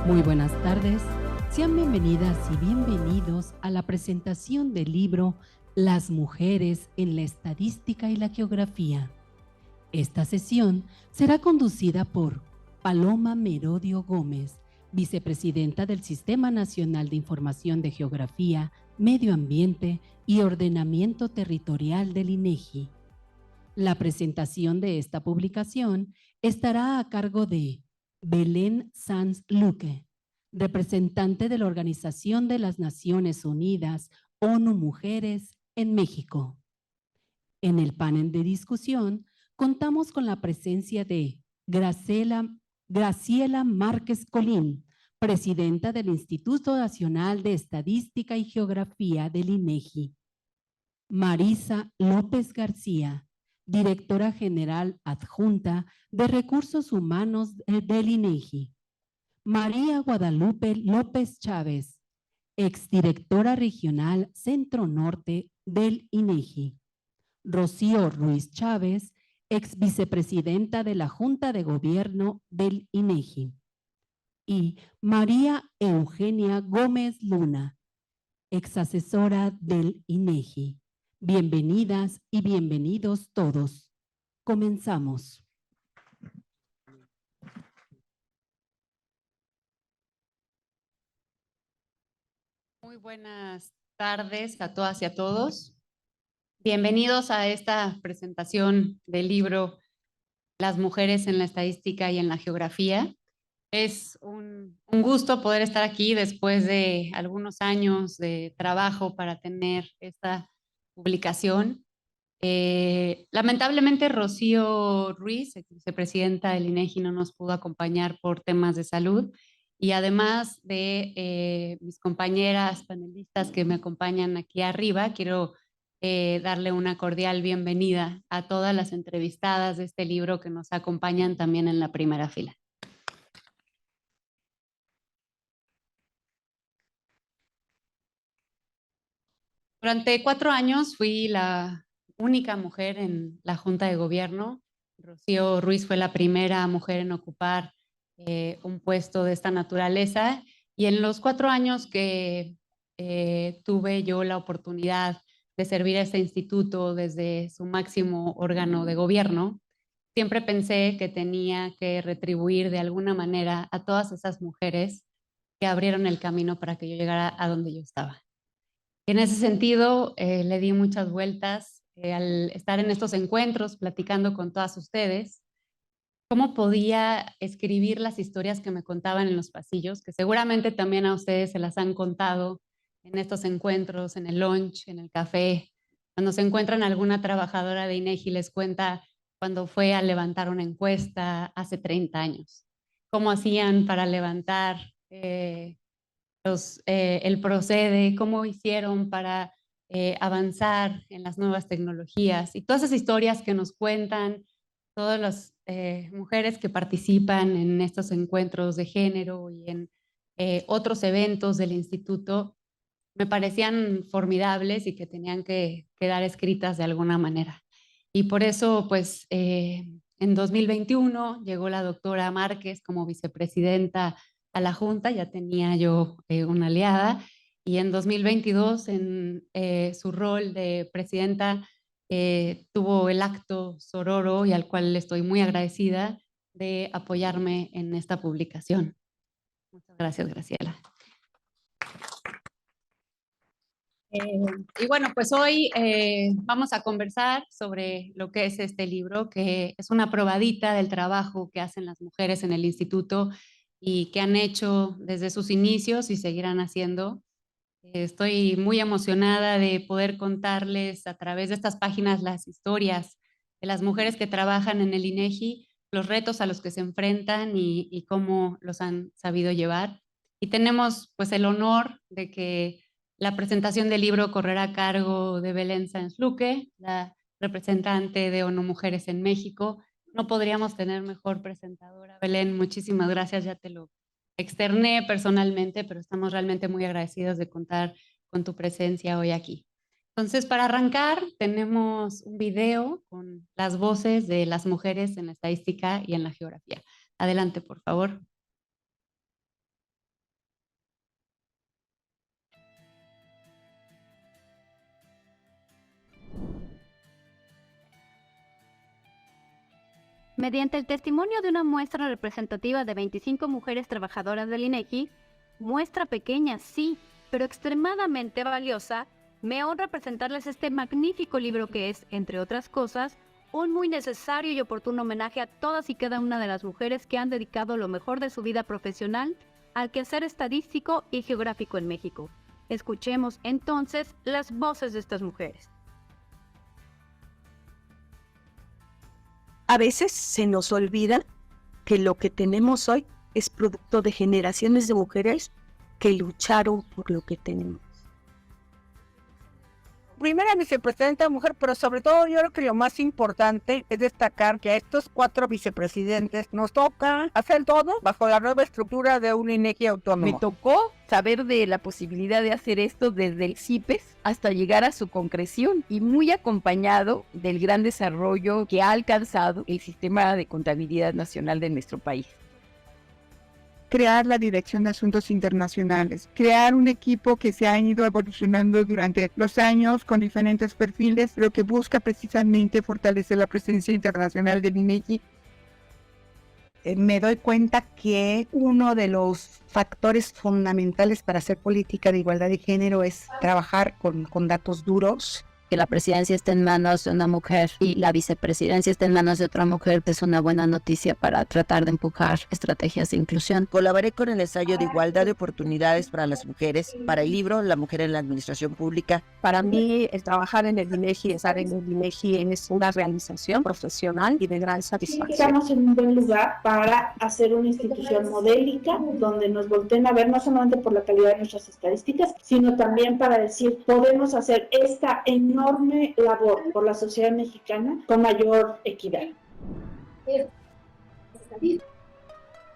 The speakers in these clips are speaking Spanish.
Muy buenas tardes, sean bienvenidas y bienvenidos a la presentación del libro Las mujeres en la estadística y la geografía. Esta sesión será conducida por Paloma Merodio Gómez, vicepresidenta del Sistema Nacional de Información de Geografía, Medio Ambiente y Ordenamiento Territorial del INEGI. La presentación de esta publicación estará a cargo de Belén Sanz Luque, representante de la Organización de las Naciones Unidas, ONU Mujeres en México. En el panel de discusión contamos con la presencia de Graciela Márquez Colín, presidenta del Instituto Nacional de Estadística y Geografía del INEGI. Marisa López García, directora general adjunta de Recursos Humanos del INEGI. María Guadalupe López Chávez, exdirectora regional Centro Norte del INEGI. Rocío Ruiz Chávez, ex vicepresidenta de la Junta de Gobierno del INEGI. Y María Eugenia Gómez Luna, ex asesora del INEGI. Bienvenidas y bienvenidos todos. Comenzamos. Muy buenas tardes a todas y a todos. Bienvenidos a esta presentación del libro Las mujeres en la estadística y en la geografía. Es un gusto poder estar aquí después de algunos años de trabajo para tener esta publicación. Lamentablemente, Rocío Ruiz, vicepresidenta del INEGI, no nos pudo acompañar por temas de salud. Y además de mis compañeras panelistas que me acompañan aquí arriba, quiero darle una cordial bienvenida a todas las entrevistadas de este libro que nos acompañan también en la primera fila. Durante 4 años fui la única mujer en la Junta de Gobierno. Rocío Ruiz fue la primera mujer en ocupar un puesto de esta naturaleza. Y en los 4 años que tuve yo la oportunidad de servir a este instituto desde su máximo órgano de gobierno, siempre pensé que tenía que retribuir de alguna manera a todas esas mujeres que abrieron el camino para que yo llegara a donde yo estaba. En ese sentido, le di muchas vueltas al estar en estos encuentros, platicando con todas ustedes, cómo podía escribir las historias que me contaban en los pasillos, que seguramente también a ustedes se las han contado en estos encuentros, en el lunch, en el café, cuando se encuentran alguna trabajadora de INEGI les cuenta cuando fue a levantar una encuesta hace 30 años, cómo hacían para levantar el procede, cómo hicieron para avanzar en las nuevas tecnologías y todas esas historias que nos cuentan todas las mujeres que participan en estos encuentros de género y en otros eventos del instituto, me parecían formidables y que tenían que quedar escritas de alguna manera. Y por eso, pues, en 2021 llegó la doctora Márquez como vicepresidenta a la Junta, ya tenía yo una aliada, y en 2022 en su rol de presidenta tuvo el acto sororo y al cual le estoy muy agradecida de apoyarme en esta publicación. Muchas gracias, Graciela. Y bueno, pues hoy vamos a conversar sobre lo que es este libro, que es una probadita del trabajo que hacen las mujeres en el instituto y que han hecho desde sus inicios y seguirán haciendo. Estoy muy emocionada de poder contarles a través de estas páginas las historias de las mujeres que trabajan en el INEGI, los retos a los que se enfrentan y cómo los han sabido llevar. Y tenemos pues el honor de que la presentación del libro correrá a cargo de Belén Sanz Luque, la representante de ONU Mujeres en México. No podríamos tener mejor presentadora. Belén, muchísimas gracias, ya te lo externé personalmente, pero estamos realmente muy agradecidos de contar con tu presencia hoy aquí. Entonces, para arrancar, tenemos un video con las voces de las mujeres en la estadística y en la geografía. Adelante, por favor. Mediante el testimonio de una muestra representativa de 25 mujeres trabajadoras del INEGI, muestra pequeña, sí, pero extremadamente valiosa, me honra presentarles este magnífico libro que es, entre otras cosas, un muy necesario y oportuno homenaje a todas y cada una de las mujeres que han dedicado lo mejor de su vida profesional al quehacer estadístico y geográfico en México. Escuchemos entonces las voces de estas mujeres. A veces se nos olvida que lo que tenemos hoy es producto de generaciones de mujeres que lucharon por lo que tenemos. Primera vicepresidenta mujer, pero sobre todo yo creo que lo más importante es destacar que a estos 4 vicepresidentes nos toca hacer todo bajo la nueva estructura de un INEGI autónomo. Me tocó saber de la posibilidad de hacer esto desde el CIPES hasta llegar a su concreción y muy acompañado del gran desarrollo que ha alcanzado el sistema de contabilidad nacional de nuestro país. Crear la Dirección de Asuntos Internacionales, crear un equipo que se ha ido evolucionando durante los años con diferentes perfiles, pero que busca precisamente fortalecer la presencia internacional del INEGI. Me doy cuenta que uno de los factores fundamentales para hacer política de igualdad de género es trabajar con datos duros. Que la presidencia esté en manos de una mujer y la vicepresidencia esté en manos de otra mujer es una buena noticia para tratar de empujar estrategias de inclusión. Colaboré con el ensayo de igualdad de oportunidades para las mujeres, para el libro La mujer en la administración pública. Para mí, el trabajar en el INEGI, estar en el INEGI es una realización profesional y de gran satisfacción. Estamos en un buen lugar para hacer una institución modélica donde nos volteen a ver no solamente por la calidad de nuestras estadísticas, sino también para decir, podemos hacer esta enorme labor por la sociedad mexicana con mayor equidad.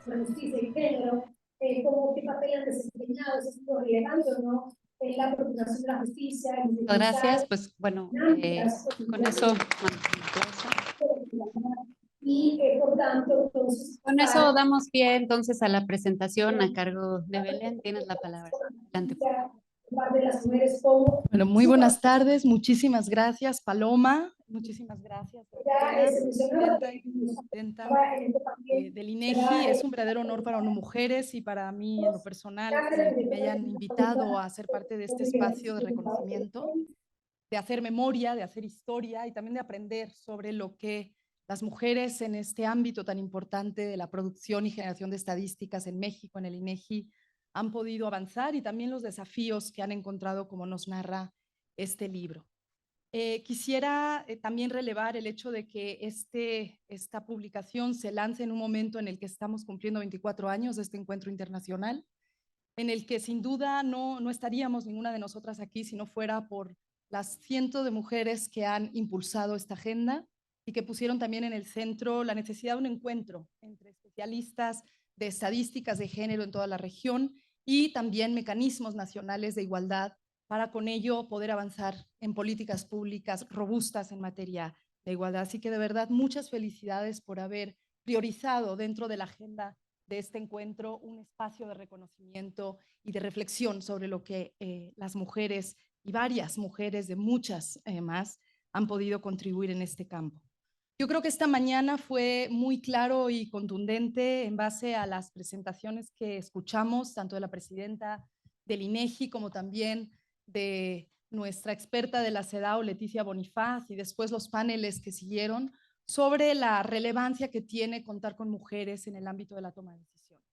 La justicia y género, como qué papel han desempeñado, es muy relevante o no, la procuración de la justicia. Gracias, pues bueno, con eso. Y por tanto, entonces, con eso damos pie entonces a la presentación a cargo de Belén. Tienes la palabra. Adelante. Bueno, muy buenas tardes, muchísimas gracias Paloma, muchísimas gracias presidenta del INEGI. Es un verdadero honor para las mujeres y para mí en lo personal que me hayan invitado a ser parte de este espacio de reconocimiento, de hacer memoria, de hacer historia y también de aprender sobre lo que las mujeres en este ámbito tan importante de la producción y generación de estadísticas en México, en el INEGI, han podido avanzar y también los desafíos que han encontrado, como nos narra este libro. Quisiera también relevar el hecho de que esta publicación se lance en un momento en el que estamos cumpliendo 24 años de este encuentro internacional, en el que sin duda no estaríamos ninguna de nosotras aquí si no fuera por las cientos de mujeres que han impulsado esta agenda y que pusieron también en el centro la necesidad de un encuentro entre especialistas de estadísticas de género en toda la región y también mecanismos nacionales de igualdad para con ello poder avanzar en políticas públicas robustas en materia de igualdad. Así que de verdad muchas felicidades por haber priorizado dentro de la agenda de este encuentro un espacio de reconocimiento y de reflexión sobre lo que las mujeres y varias mujeres de muchas más han podido contribuir en este campo. Yo creo que esta mañana fue muy claro y contundente en base a las presentaciones que escuchamos, tanto de la presidenta del INEGI como también de nuestra experta de la CEDAW, Leticia Bonifaz, y después los paneles que siguieron, sobre la relevancia que tiene contar con mujeres en el ámbito de la toma de decisiones.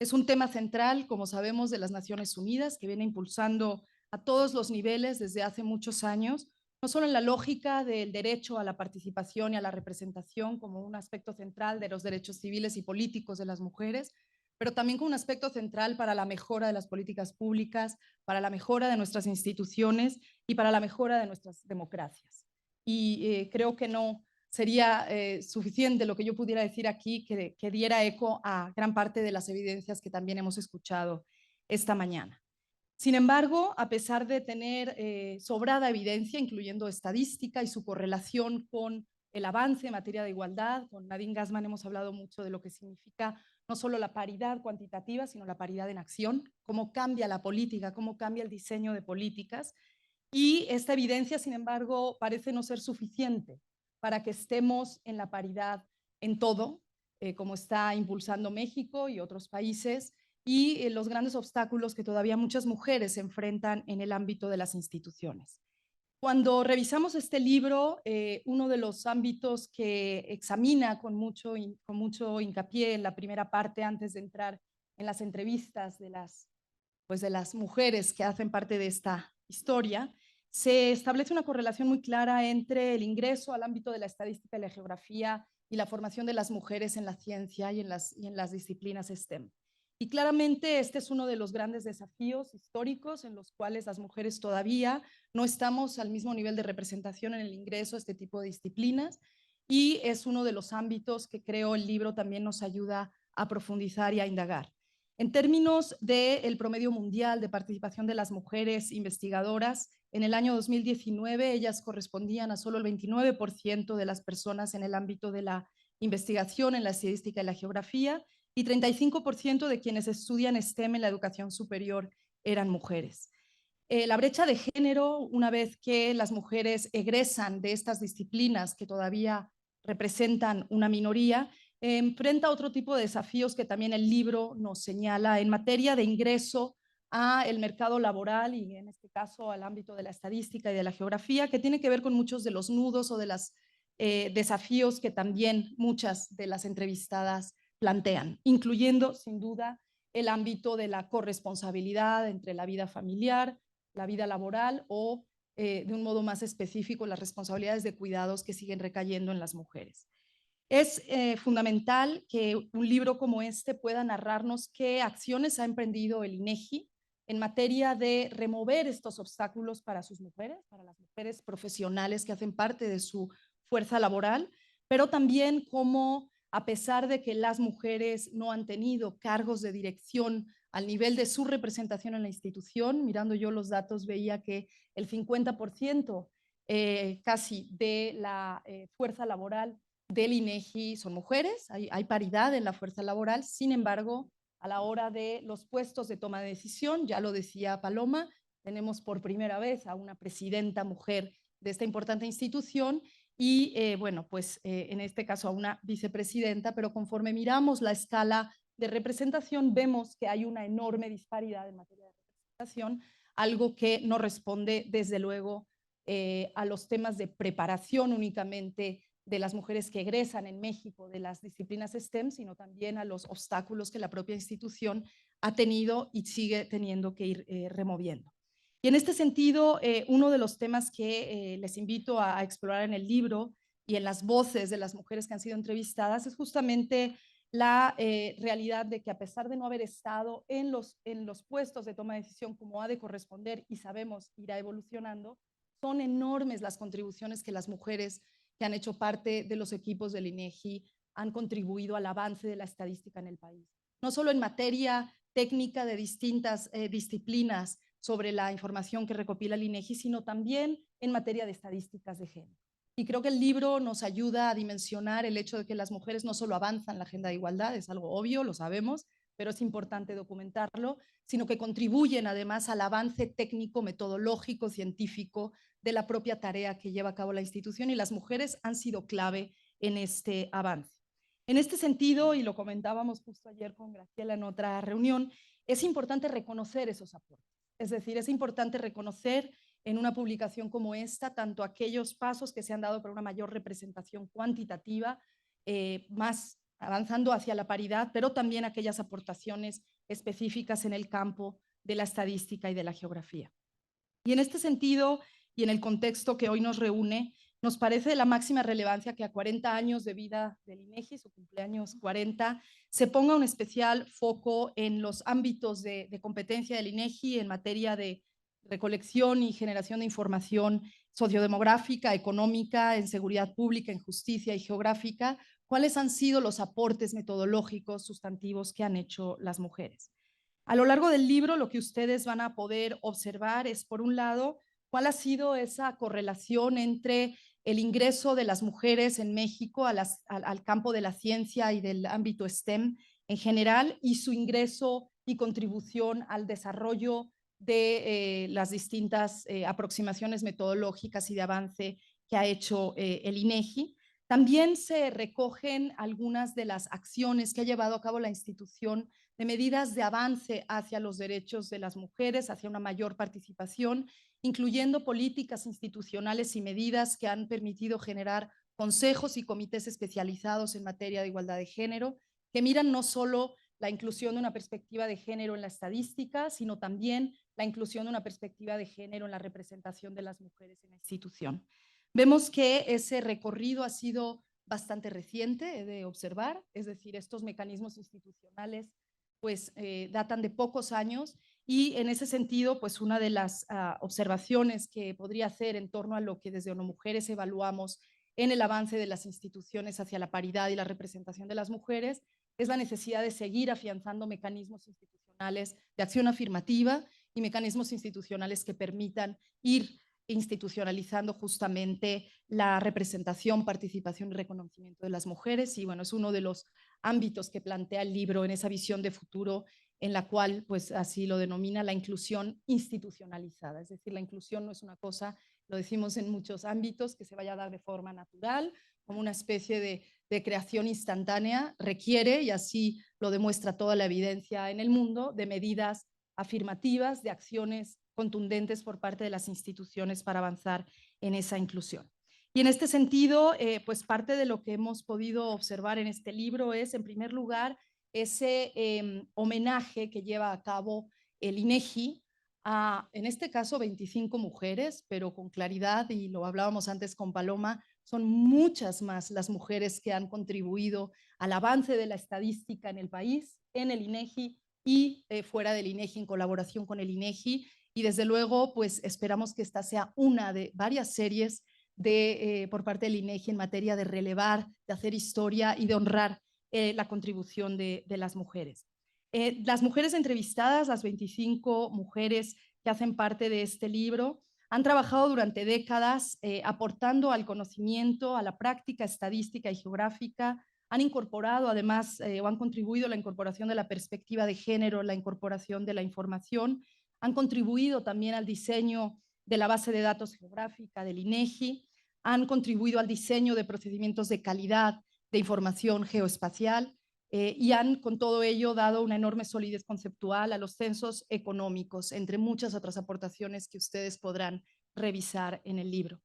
Es un tema central, como sabemos, de las Naciones Unidas, que viene impulsando a todos los niveles desde hace muchos años, no solo en la lógica del derecho a la participación y a la representación como un aspecto central de los derechos civiles y políticos de las mujeres, pero también como un aspecto central para la mejora de las políticas públicas, para la mejora de nuestras instituciones y para la mejora de nuestras democracias. Y creo que no sería suficiente lo que yo pudiera decir aquí que diera eco a gran parte de las evidencias que también hemos escuchado esta mañana. Sin embargo, a pesar de tener sobrada evidencia, incluyendo estadística y su correlación con el avance en materia de igualdad, con Nadine Gassman hemos hablado mucho de lo que significa no solo la paridad cuantitativa, sino la paridad en acción, cómo cambia la política, cómo cambia el diseño de políticas. Y esta evidencia, sin embargo, parece no ser suficiente para que estemos en la paridad en todo, como está impulsando México y otros países, y los grandes obstáculos que todavía muchas mujeres enfrentan en el ámbito de las instituciones. Cuando revisamos este libro, uno de los ámbitos que examina con mucho hincapié en la primera parte, antes de entrar en las entrevistas de las mujeres que hacen parte de esta historia, se establece una correlación muy clara entre el ingreso al ámbito de la estadística y la geografía y la formación de las mujeres en la ciencia y en las disciplinas STEM. Y claramente este es uno de los grandes desafíos históricos en los cuales las mujeres todavía no estamos al mismo nivel de representación en el ingreso a este tipo de disciplinas, y es uno de los ámbitos que creo el libro también nos ayuda a profundizar y a indagar. En términos del promedio mundial de participación de las mujeres investigadoras, en el año 2019 ellas correspondían a solo el 29% de las personas en el ámbito de la investigación en la estadística y la geografía, y 35% de quienes estudian STEM en la educación superior eran mujeres. La brecha de género, una vez que las mujeres egresan de estas disciplinas que todavía representan una minoría, enfrenta otro tipo de desafíos que también el libro nos señala en materia de ingreso al mercado laboral y en este caso al ámbito de la estadística y de la geografía, que tiene que ver con muchos de los nudos o de los desafíos que también muchas de las entrevistadas plantean, incluyendo sin duda el ámbito de la corresponsabilidad entre la vida familiar, la vida laboral o de un modo más específico las responsabilidades de cuidados que siguen recayendo en las mujeres. Es fundamental que un libro como este pueda narrarnos qué acciones ha emprendido el INEGI en materia de remover estos obstáculos para sus mujeres, para las mujeres profesionales que hacen parte de su fuerza laboral, pero también cómo, a pesar de que las mujeres no han tenido cargos de dirección al nivel de su representación en la institución, mirando yo los datos veía que el 50% casi de la fuerza laboral del INEGI son mujeres, hay paridad en la fuerza laboral, sin embargo, a la hora de los puestos de toma de decisión, ya lo decía Paloma, tenemos por primera vez a una presidenta mujer de esta importante institución y, en este caso a una vicepresidenta, pero conforme miramos la escala de representación, vemos que hay una enorme disparidad en materia de representación, algo que no responde, desde luego, a los temas de preparación únicamente de las mujeres que egresan en México de las disciplinas STEM, sino también a los obstáculos que la propia institución ha tenido y sigue teniendo que ir removiendo. Y en este sentido, uno de los temas que les invito a explorar en el libro y en las voces de las mujeres que han sido entrevistadas es justamente la realidad de que, a pesar de no haber estado en los puestos de toma de decisión como ha de corresponder y sabemos irá evolucionando, son enormes las contribuciones que las mujeres que han hecho parte de los equipos del INEGI han contribuido al avance de la estadística en el país. No solo en materia técnica de distintas disciplinas sobre la información que recopila el INEGI, sino también en materia de estadísticas de género. Y creo que el libro nos ayuda a dimensionar el hecho de que las mujeres no solo avanzan en la agenda de igualdad, es algo obvio, lo sabemos, pero es importante documentarlo, sino que contribuyen además al avance técnico, metodológico, científico de la propia tarea que lleva a cabo la institución, y las mujeres han sido clave en este avance. En este sentido, y lo comentábamos justo ayer con Graciela en otra reunión, es importante reconocer esos aportes. Es decir, es importante reconocer en una publicación como esta tanto aquellos pasos que se han dado para una mayor representación cuantitativa, más avanzando hacia la paridad, pero también aquellas aportaciones específicas en el campo de la estadística y de la geografía. Y en este sentido, y en el contexto que hoy nos reúne, nos parece de la máxima relevancia que a 40 años de vida del INEGI, su cumpleaños 40, se ponga un especial foco en los ámbitos de competencia del INEGI en materia de recolección y generación de información sociodemográfica, económica, en seguridad pública, en justicia y geográfica. ¿Cuáles han sido los aportes metodológicos sustantivos que han hecho las mujeres? A lo largo del libro, lo que ustedes van a poder observar es, por un lado, cuál ha sido esa correlación entre el ingreso de las mujeres en México al campo de la ciencia y del ámbito STEM en general y su ingreso y contribución al desarrollo de las distintas aproximaciones metodológicas y de avance que ha hecho el INEGI. También se recogen algunas de las acciones que ha llevado a cabo la institución de medidas de avance hacia los derechos de las mujeres, hacia una mayor participación, incluyendo políticas institucionales y medidas que han permitido generar consejos y comités especializados en materia de igualdad de género, que miran no solo la inclusión de una perspectiva de género en la estadística, sino también la inclusión de una perspectiva de género en la representación de las mujeres en la institución. Vemos que ese recorrido ha sido bastante reciente, he de observar, es decir, estos mecanismos institucionales pues datan de pocos años y en ese sentido pues una de las observaciones que podría hacer en torno a lo que desde ONU Mujeres evaluamos en el avance de las instituciones hacia la paridad y la representación de las mujeres es la necesidad de seguir afianzando mecanismos institucionales de acción afirmativa y mecanismos institucionales que permitan ir institucionalizando justamente la representación, participación y reconocimiento de las mujeres. Y bueno, es uno de los ámbitos que plantea el libro en esa visión de futuro en la cual, pues así lo denomina, la inclusión institucionalizada. Es decir, la inclusión no es una cosa, lo decimos en muchos ámbitos, que se vaya a dar de forma natural, como una especie de creación instantánea, requiere, y así lo demuestra toda la evidencia en el mundo, de medidas afirmativas, de acciones contundentes por parte de las instituciones para avanzar en esa inclusión. Y en este sentido, pues parte de lo que hemos podido observar en este libro es, en primer lugar, ese homenaje que lleva a cabo el INEGI a, en este caso, 25 mujeres, pero con claridad, y lo hablábamos antes con Paloma, son muchas más las mujeres que han contribuido al avance de la estadística en el país, en el INEGI y fuera del INEGI, en colaboración con el INEGI, y desde luego pues esperamos que esta sea una de varias series por parte del INEGI en materia de relevar, de hacer historia y de honrar la contribución de las mujeres. Las mujeres entrevistadas, las 25 mujeres que hacen parte de este libro, han trabajado durante décadas aportando al conocimiento, a la práctica estadística y geográfica, han incorporado además o han contribuido a la incorporación de la perspectiva de género, la incorporación de la información, han contribuido también al diseño de la base de datos geográfica del INEGI, han contribuido al diseño de procedimientos de calidad de información geoespacial y han con todo ello dado una enorme solidez conceptual a los censos económicos, entre muchas otras aportaciones que ustedes podrán revisar en el libro.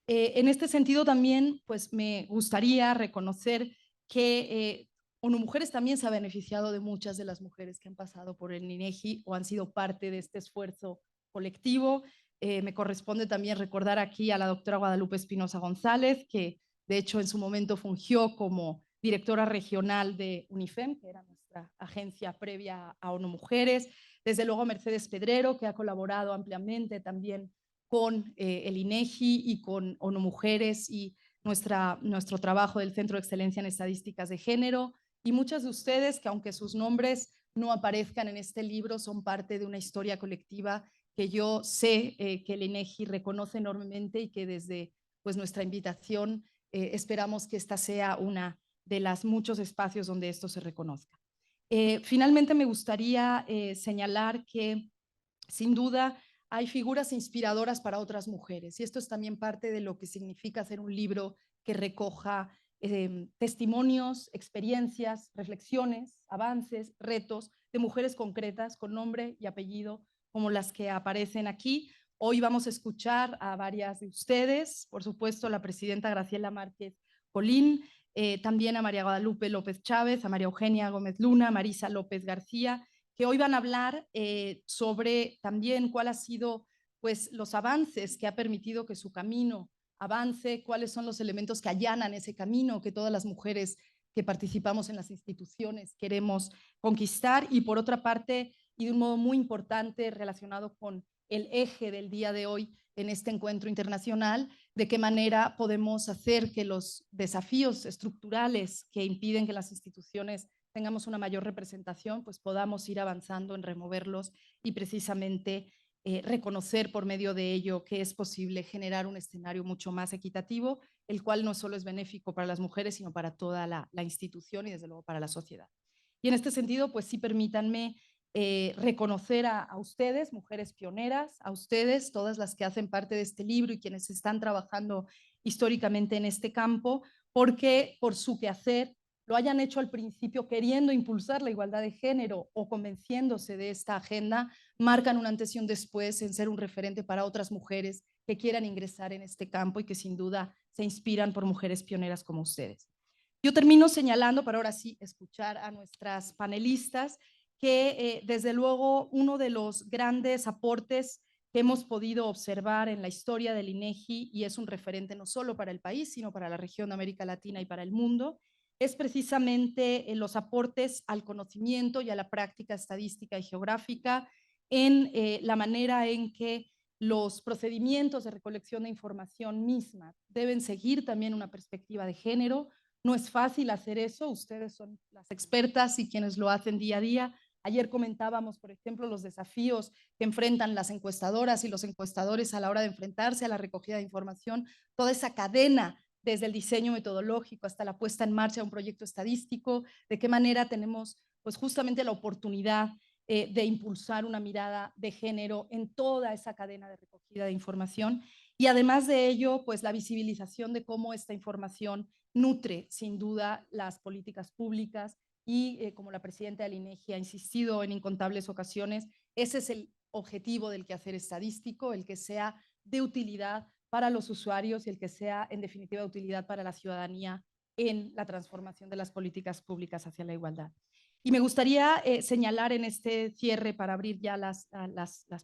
En este sentido también pues me gustaría reconocer que ONU Mujeres también se ha beneficiado de muchas de las mujeres que han pasado por el INEGI o han sido parte de este esfuerzo colectivo. Me corresponde también recordar aquí a la doctora Guadalupe Espinosa González, que de hecho en su momento fungió como directora regional de UNIFEM, que era nuestra agencia previa a ONU Mujeres. Desde luego Mercedes Pedrero, que ha colaborado ampliamente también con el INEGI y con ONU Mujeres y nuestro trabajo del Centro de Excelencia en Estadísticas de Género, y muchas de ustedes que aunque sus nombres no aparezcan en este libro, son parte de una historia colectiva que yo sé que el INEGI reconoce enormemente y que desde pues, nuestra invitación esperamos que esta sea una de los muchos espacios donde esto se reconozca. Finalmente me gustaría señalar que sin duda hay figuras inspiradoras para otras mujeres y esto es también parte de lo que significa hacer un libro que recoja testimonios, experiencias, reflexiones, avances, retos de mujeres concretas con nombre y apellido como las que aparecen aquí. Hoy vamos a escuchar a varias de ustedes, por supuesto la presidenta Graciela Márquez Colín, también a María Guadalupe López Chávez, a María Eugenia Gómez Luna, a Marisa López García, que hoy van a hablar sobre también cuál ha sido pues, los avances que ha permitido que su camino avance, cuáles son los elementos que allanan ese camino que todas las mujeres que participamos en las instituciones queremos conquistar y por otra parte, y de un modo muy importante relacionado con el eje del día de hoy en este encuentro internacional, de qué manera podemos hacer que los desafíos estructurales que impiden que las instituciones tengamos una mayor representación, pues podamos ir avanzando en removerlos y precisamente reconocer por medio de ello que es posible generar un escenario mucho más equitativo, el cual no solo es benéfico para las mujeres, sino para toda la institución y desde luego para la sociedad. Y en este sentido, pues sí permítanme reconocer a ustedes, mujeres pioneras, a ustedes, todas las que hacen parte de este libro y quienes están trabajando históricamente en este campo, porque por su quehacer lo hayan hecho al principio queriendo impulsar la igualdad de género o convenciéndose de esta agenda, marcan un antes y un después en ser un referente para otras mujeres que quieran ingresar en este campo y que sin duda se inspiran por mujeres pioneras como ustedes. Yo termino señalando, para ahora sí escuchar a nuestras panelistas, que desde luego uno de los grandes aportes que hemos podido observar en la historia del INEGI, y es un referente no solo para el país, sino para la región de América Latina y para el mundo, es precisamente los aportes al conocimiento y a la práctica estadística y geográfica en la manera en que los procedimientos de recolección de información misma deben seguir también una perspectiva de género. No es fácil hacer eso, ustedes son las expertas y quienes lo hacen día a día. Ayer comentábamos, por ejemplo, los desafíos que enfrentan las encuestadoras y los encuestadores a la hora de enfrentarse a la recogida de información, toda esa cadena desde el diseño metodológico hasta la puesta en marcha de un proyecto estadístico, de qué manera tenemos pues justamente la oportunidad de impulsar una mirada de género en toda esa cadena de recogida de información y además de ello, pues la visibilización de cómo esta información nutre sin duda las políticas públicas y como la presidenta del INEGI ha insistido en incontables ocasiones, ese es el objetivo del quehacer estadístico, el que sea de utilidad para los usuarios y el que sea en definitiva de utilidad para la ciudadanía en la transformación de las políticas públicas hacia la igualdad. Y me gustaría señalar en este cierre para abrir ya las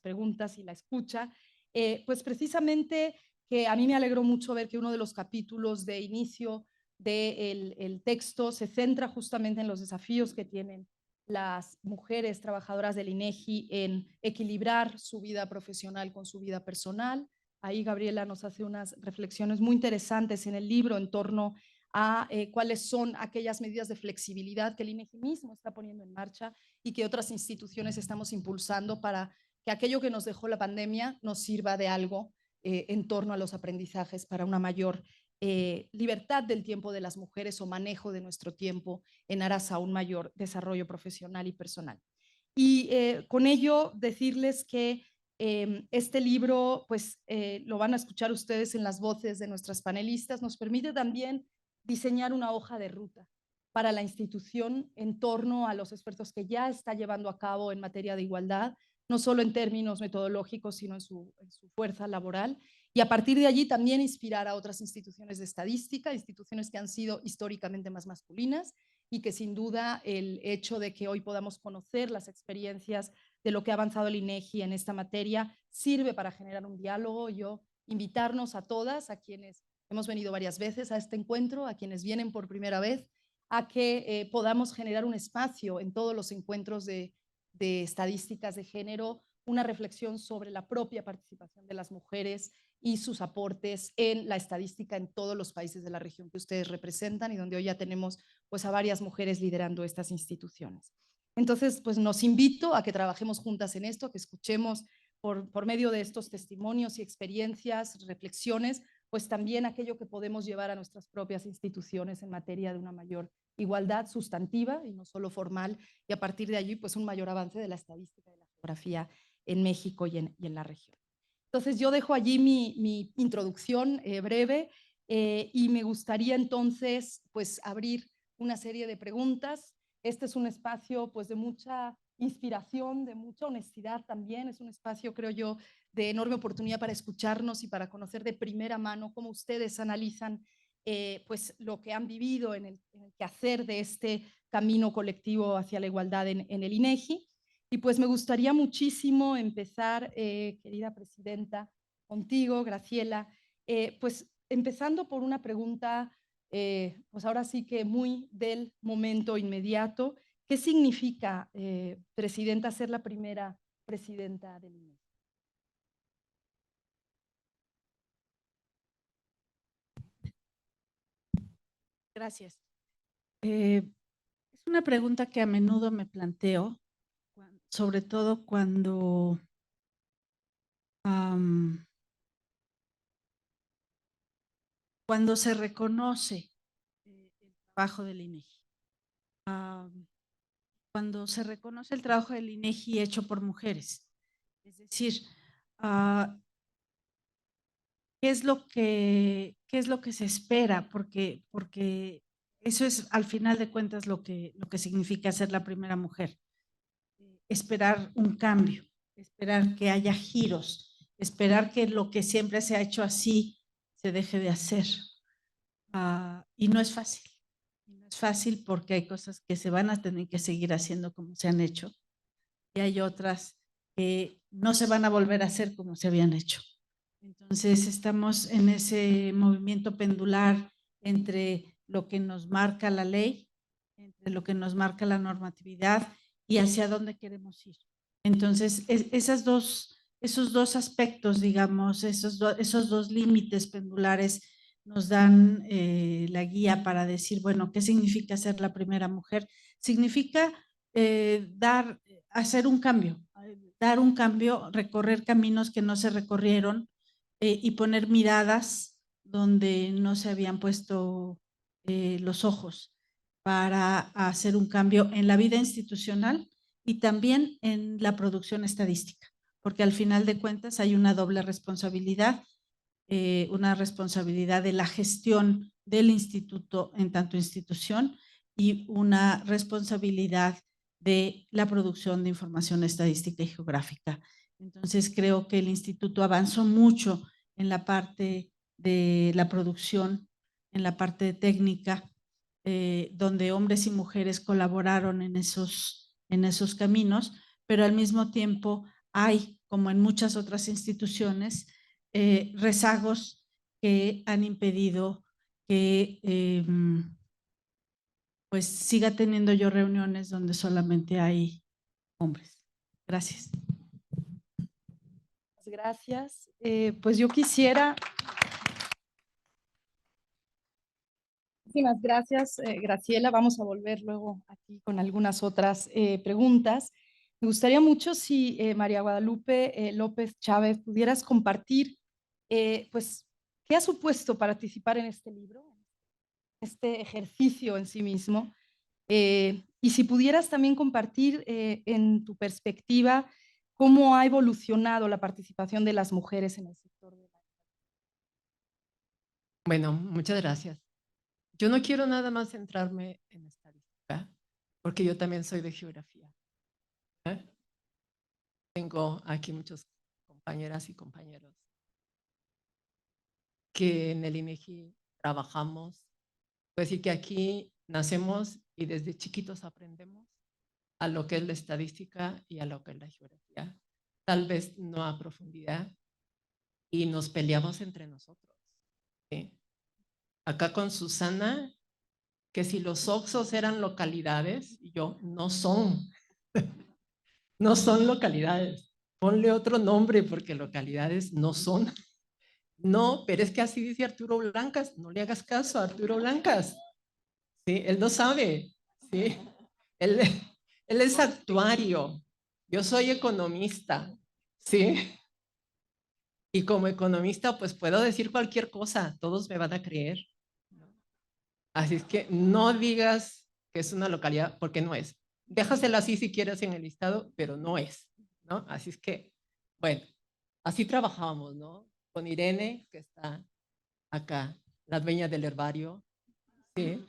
preguntas y la escucha, pues precisamente que a mí me alegró mucho ver que uno de los capítulos de inicio del texto se centra justamente en los desafíos que tienen las mujeres trabajadoras del INEGI en equilibrar su vida profesional con su vida personal. Ahí Gabriela nos hace unas reflexiones muy interesantes en el libro en torno a cuáles son aquellas medidas de flexibilidad que el INEGI mismo está poniendo en marcha y que otras instituciones estamos impulsando para que aquello que nos dejó la pandemia nos sirva de algo en torno a los aprendizajes para una mayor libertad del tiempo de las mujeres o manejo de nuestro tiempo en aras a un mayor desarrollo profesional y personal. Y con ello decirles que este libro, pues lo van a escuchar ustedes en las voces de nuestras panelistas, nos permite también diseñar una hoja de ruta para la institución en torno a los esfuerzos que ya está llevando a cabo en materia de igualdad, no solo en términos metodológicos, sino en su fuerza laboral. Y a partir de allí también inspirar a otras instituciones de estadística, instituciones que han sido históricamente más masculinas y que sin duda el hecho de que hoy podamos conocer las experiencias de lo que ha avanzado el INEGI en esta materia sirve para generar un diálogo. Yo invitarnos a todas, a quienes hemos venido varias veces a este encuentro, a quienes vienen por primera vez, a que podamos generar un espacio en todos los encuentros de estadísticas de género, una reflexión sobre la propia participación de las mujeres y sus aportes en la estadística en todos los países de la región que ustedes representan y donde hoy ya tenemos pues a varias mujeres liderando estas instituciones. Entonces, pues nos invito a que trabajemos juntas en esto, que escuchemos por medio de estos testimonios y experiencias, reflexiones, pues también aquello que podemos llevar a nuestras propias instituciones en materia de una mayor igualdad sustantiva y no solo formal, y a partir de allí pues un mayor avance de la estadística y la geografía en México y en la región. Entonces yo dejo allí mi introducción breve y me gustaría entonces pues abrir una serie de preguntas. Este es un espacio pues de mucha inspiración, de mucha honestidad también, es un espacio creo yo de enorme oportunidad para escucharnos y para conocer de primera mano cómo ustedes analizan pues lo que han vivido en el quehacer de este camino colectivo hacia la igualdad en el INEGI. Y pues me gustaría muchísimo empezar, querida presidenta, contigo, Graciela, pues empezando por una pregunta, pues ahora sí que muy del momento inmediato. ¿Qué significa, presidenta, ser la primera presidenta del INEGI? Gracias. Es una pregunta que a menudo me planteo, sobre todo cuando se reconoce el trabajo del INEGI. Cuando se reconoce el trabajo del INEGI hecho por mujeres. Es decir, qué es lo que se espera, porque eso es al final de cuentas lo que significa ser la primera mujer. Esperar un cambio, esperar que haya giros, esperar que lo que siempre se ha hecho así se deje de hacer. Y no es fácil. No es fácil porque hay cosas que se van a tener que seguir haciendo como se han hecho y hay otras que no se van a volver a hacer como se habían hecho. Entonces estamos en ese movimiento pendular entre lo que nos marca la ley, entre lo que nos marca la normatividad y hacia dónde queremos ir. Entonces, esos dos aspectos, digamos, esos dos límites pendulares nos dan la guía para decir, bueno, ¿qué significa ser la primera mujer? Significa hacer un cambio, dar un cambio, recorrer caminos que no se recorrieron y poner miradas donde no se habían puesto los ojos para hacer un cambio en la vida institucional y también en la producción estadística, porque al final de cuentas hay una doble responsabilidad, una responsabilidad de la gestión del instituto en tanto institución y una responsabilidad de la producción de información estadística y geográfica. Entonces creo que el instituto avanzó mucho en la parte de la producción, en la parte técnica, donde hombres y mujeres colaboraron en esos caminos, pero al mismo tiempo hay, como en muchas otras instituciones, rezagos que han impedido que pues siga teniendo yo reuniones donde solamente hay hombres. Gracias. Gracias. Pues yo quisiera... Muchísimas gracias, Graciela. Vamos a volver luego aquí con algunas otras preguntas. Me gustaría mucho si María Guadalupe López Chávez pudieras compartir, pues, ¿qué ha supuesto participar en este libro, este ejercicio en sí mismo? Y si pudieras también compartir en tu perspectiva cómo ha evolucionado la participación de las mujeres en el sector de la... Bueno, muchas gracias. Yo no quiero nada más centrarme en estadística, porque yo también soy de geografía. Tengo aquí muchas compañeras y compañeros que en el INEGI trabajamos. Puedo decir que aquí nacemos y desde chiquitos aprendemos a lo que es la estadística y a lo que es la geografía. Tal vez no a profundidad y nos peleamos entre nosotros. ¿Sí? Acá con Susana, que si los Oxxos eran localidades, y yo, no son. No son localidades. Ponle otro nombre porque localidades no son. No, pero es que así dice Arturo Blancas. No le hagas caso a Arturo Blancas. ¿Sí? Él no sabe. ¿Sí? Él es actuario. Yo soy economista. ¿Sí? Y como economista, pues puedo decir cualquier cosa. Todos me van a creer. Así es que no digas que es una localidad porque no es. Déjasela así si quieres en el listado, pero no es, ¿no? Así es que, bueno, así trabajábamos, ¿no? Con Irene, que está acá, la dueña del herbario, ¿sí?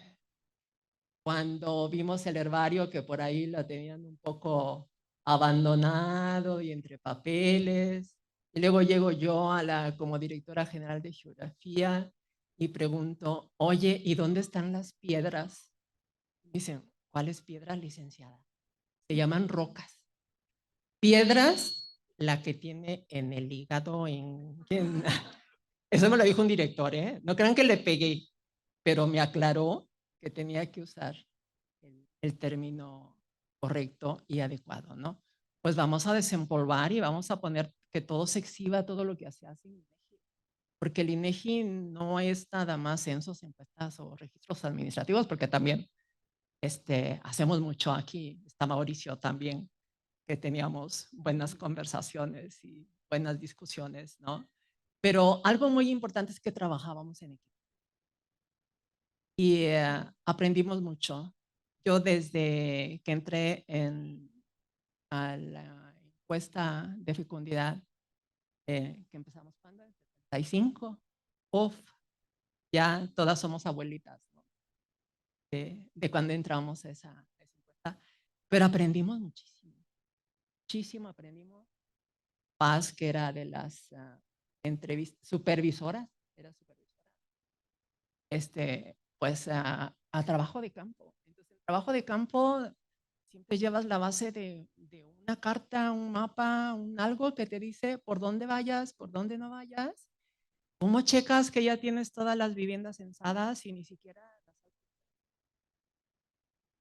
Cuando vimos el herbario, que por ahí lo tenían un poco abandonado y entre papeles, y luego llego yo como directora general de geografía y pregunto, oye, ¿y dónde están las piedras? Dicen, ¿cuáles piedras, licenciada? Se llaman rocas. Piedras, la que tiene en el hígado, eso me lo dijo un director, ¿eh? No crean que le pegué, pero me aclaró que tenía que usar el término correcto y adecuado, ¿no? Pues vamos a desempolvar y vamos a poner que todo se exhiba, todo lo que se hace en INEGI. Porque el INEGI no es nada más censos, encuestas o registros administrativos, porque también hacemos mucho aquí. Está Mauricio también, que teníamos buenas conversaciones y buenas discusiones, ¿no? Pero algo muy importante es que trabajábamos en equipo. Y aprendimos mucho. Yo desde que entré a la encuesta de fecundidad, que empezamos cuando, 35, uf, ya todas somos abuelitas, ¿no? De cuando entramos a esa encuesta. Pero aprendimos muchísimo, muchísimo aprendimos. Paz, que era de las supervisoras, era supervisora, pues a trabajo de campo. Entonces, el trabajo de campo siempre llevas la base de una carta, un mapa, algo que te dice por dónde vayas, por dónde no vayas. ¿Cómo checas que ya tienes todas las viviendas censadas y ni siquiera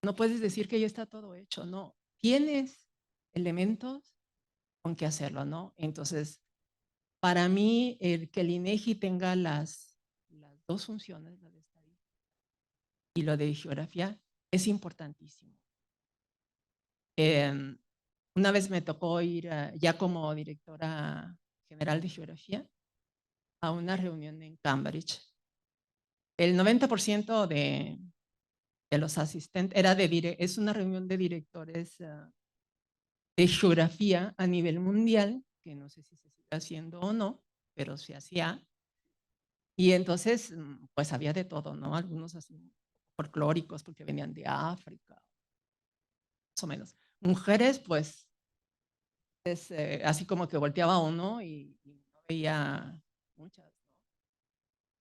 no puedes decir que ya está todo hecho? No, tienes elementos con que hacerlo, ¿no? Entonces, para mí, que el INEGI tenga las dos funciones, la de estadística y lo de geografía, es importantísimo. Una vez me tocó ir ya como directora general de geografía a una reunión en Cambridge. El 90% de los asistentes es una reunión de directores de geografía a nivel mundial, que no sé si se sigue haciendo o no, pero se hacía. Y entonces, pues había de todo, ¿no? Algunos así folclóricos porque venían de África, más o menos. Mujeres, pues, así como que volteaba uno y no veía muchas,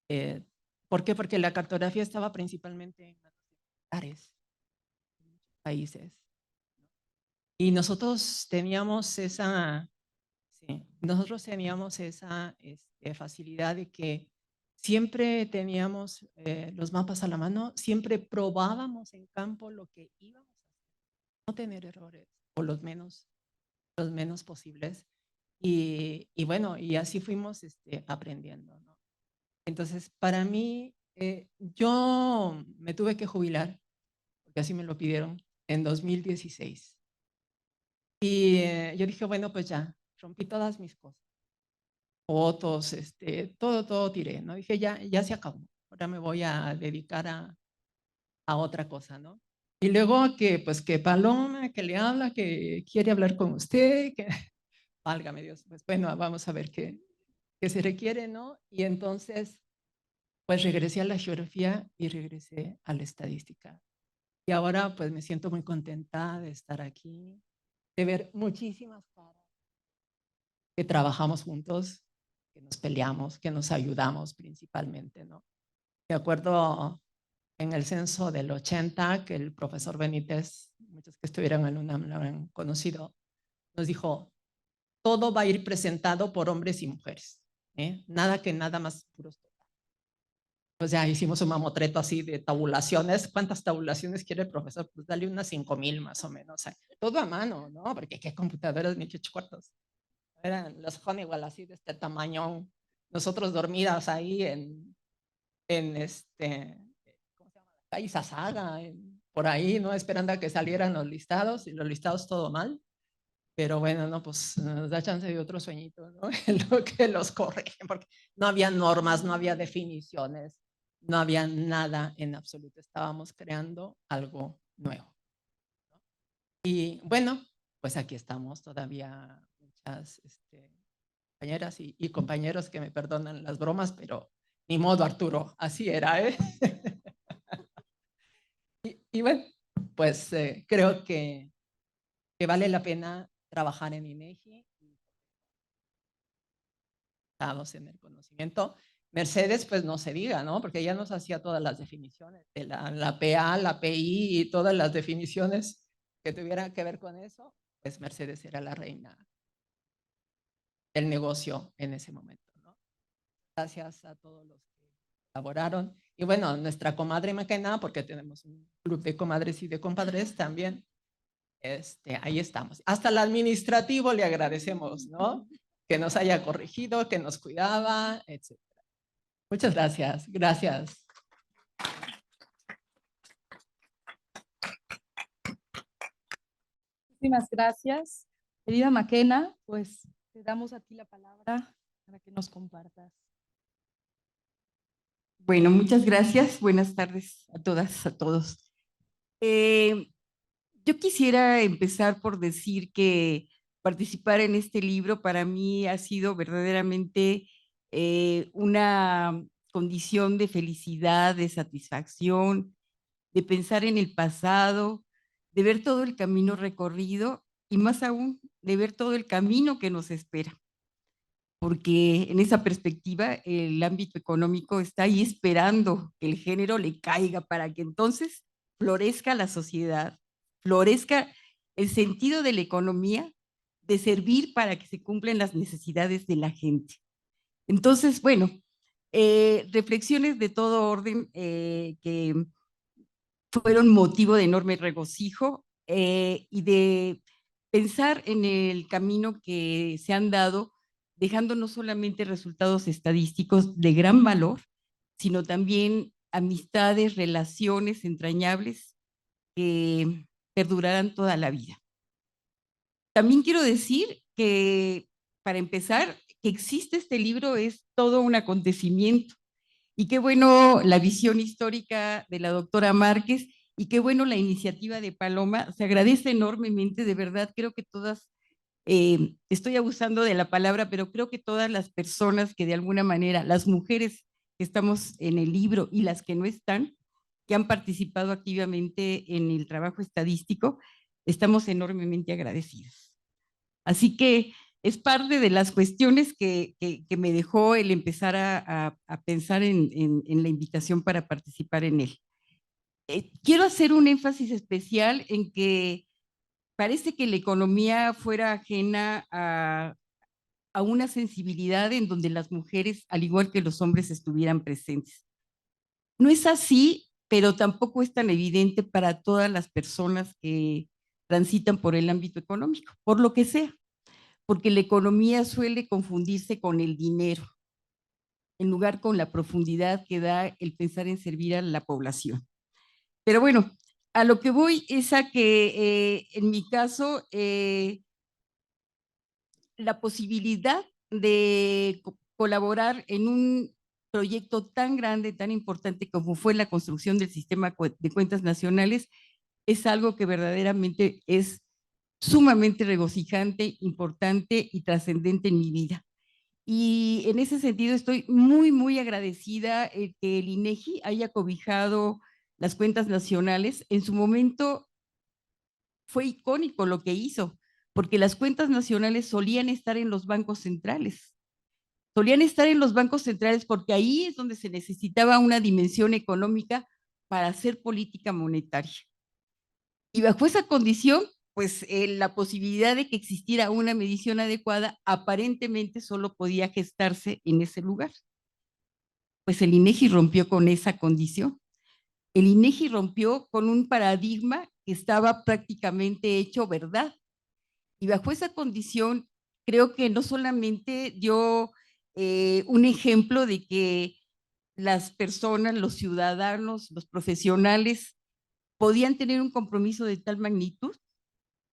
¿no? ¿Por qué? Porque la cartografía estaba principalmente en militares, en muchos países. Y nosotros teníamos esa facilidad de que siempre teníamos los mapas a la mano, siempre probábamos en campo lo que íbamos a hacer, no tener errores, o los menos posibles. Y bueno, y así fuimos aprendiendo, ¿no? Entonces, para mí, yo me tuve que jubilar, porque así me lo pidieron, en 2016. Y yo dije, bueno, pues ya, rompí todas mis cosas. Fotos, todo tiré, ¿no? Dije, ya se acabó. Ahora me voy a dedicar a otra cosa, ¿no? Y luego pues que Paloma, que le habla, que quiere hablar con usted, que válgame Dios, pues bueno, vamos a ver qué se requiere, ¿no? Y entonces, pues regresé a la geografía y regresé a la estadística. Y ahora pues me siento muy contenta de estar aquí, de ver muchísimas caras que trabajamos juntos, que nos peleamos, que nos ayudamos principalmente, ¿no? Me acuerdo en el censo del 80 que el profesor Benítez, muchos que estuvieron en UNAM lo han conocido, nos dijo, todo va a ir presentado por hombres y mujeres, ¿eh? Nada más puros totales. Pues ya hicimos un mamotreto así de tabulaciones. ¿Cuántas tabulaciones quiere el profesor? Pues dale unas 5,000 más o menos. Todo a mano, ¿no? Porque qué computadoras ni qué cuartos. Eran los Honeywell así de este tamaño. Nosotros dormidas ahí en ¿cómo se llama? La calle Sasaga, por ahí, ¿no? Esperando a que salieran los listados y los listados todo mal. Pero bueno, no, pues nos da chance de otro sueñito, ¿no? En lo que los corrigen, porque no había normas, no había definiciones, no había nada en absoluto. Estábamos creando algo nuevo, ¿no? Y bueno, pues aquí estamos todavía muchas compañeras y compañeros que me perdonan las bromas, pero ni modo, Arturo, así era, ¿eh? y bueno, pues creo que vale la pena trabajar en INEGI, en el conocimiento. Mercedes, pues no se diga, ¿no? Porque ella nos hacía todas las definiciones, de la PA, la PI y todas las definiciones que tuvieran que ver con eso, pues Mercedes era la reina del negocio en ese momento, ¿no? Gracias a todos los que colaboraron. Y bueno, nuestra comadre Maquena, porque tenemos un club de comadres y de compadres también, ahí estamos. Hasta el administrativo le agradecemos, ¿no? Que nos haya corregido, que nos cuidaba, etc. Muchas gracias. Gracias. Muchísimas gracias. Querida Maquena, pues te damos a ti la palabra para que nos compartas. Bueno, muchas gracias. Buenas tardes a todas, a todos. Yo quisiera empezar por decir que participar en este libro para mí ha sido verdaderamente una condición de felicidad, de satisfacción, de pensar en el pasado, de ver todo el camino recorrido y más aún de ver todo el camino que nos espera. Porque en esa perspectiva el ámbito económico está ahí esperando que el género le caiga para que entonces florezca la sociedad, florezca el sentido de la economía, de servir para que se cumplan las necesidades de la gente. Entonces, bueno, reflexiones de todo orden que fueron motivo de enorme regocijo y de pensar en el camino que se han dado, dejando no solamente resultados estadísticos de gran valor, sino también amistades, relaciones entrañables que perdurarán toda la vida. También quiero decir que, para empezar, que existe este libro es todo un acontecimiento. Y qué bueno la visión histórica de la doctora Márquez y qué bueno la iniciativa de Paloma. Se agradece enormemente, de verdad. Creo que todas, estoy abusando de la palabra, pero creo que todas las personas que de alguna manera, las mujeres que estamos en el libro y las que no están, que han participado activamente en el trabajo estadístico, estamos enormemente agradecidas. Así que es parte de las cuestiones que me dejó el empezar a pensar en la invitación para participar en él. Quiero hacer un énfasis especial en que parece que la economía fuera ajena a una sensibilidad en donde las mujeres, al igual que los hombres, estuvieran presentes. No es así, pero tampoco es tan evidente para todas las personas que transitan por el ámbito económico, por lo que sea, porque la economía suele confundirse con el dinero, en lugar con la profundidad que da el pensar en servir a la población. Pero bueno, a lo que voy es a que en mi caso, la posibilidad de colaborar en un proyecto tan grande, tan importante como fue la construcción del sistema de cuentas nacionales, es algo que verdaderamente es sumamente regocijante, importante y trascendente en mi vida. Y en ese sentido estoy muy, muy agradecida que el INEGI haya cobijado las cuentas nacionales. En su momento fue icónico lo que hizo, porque las cuentas nacionales solían estar en los bancos centrales. Solían estar en los bancos centrales porque ahí es donde se necesitaba una dimensión económica para hacer política monetaria. Y bajo esa condición, pues la posibilidad de que existiera una medición adecuada aparentemente solo podía gestarse en ese lugar. Pues el INEGI rompió con esa condición. El INEGI rompió con un paradigma que estaba prácticamente hecho verdad. Y bajo esa condición, creo que no solamente dio un ejemplo de que las personas, los ciudadanos, los profesionales podían tener un compromiso de tal magnitud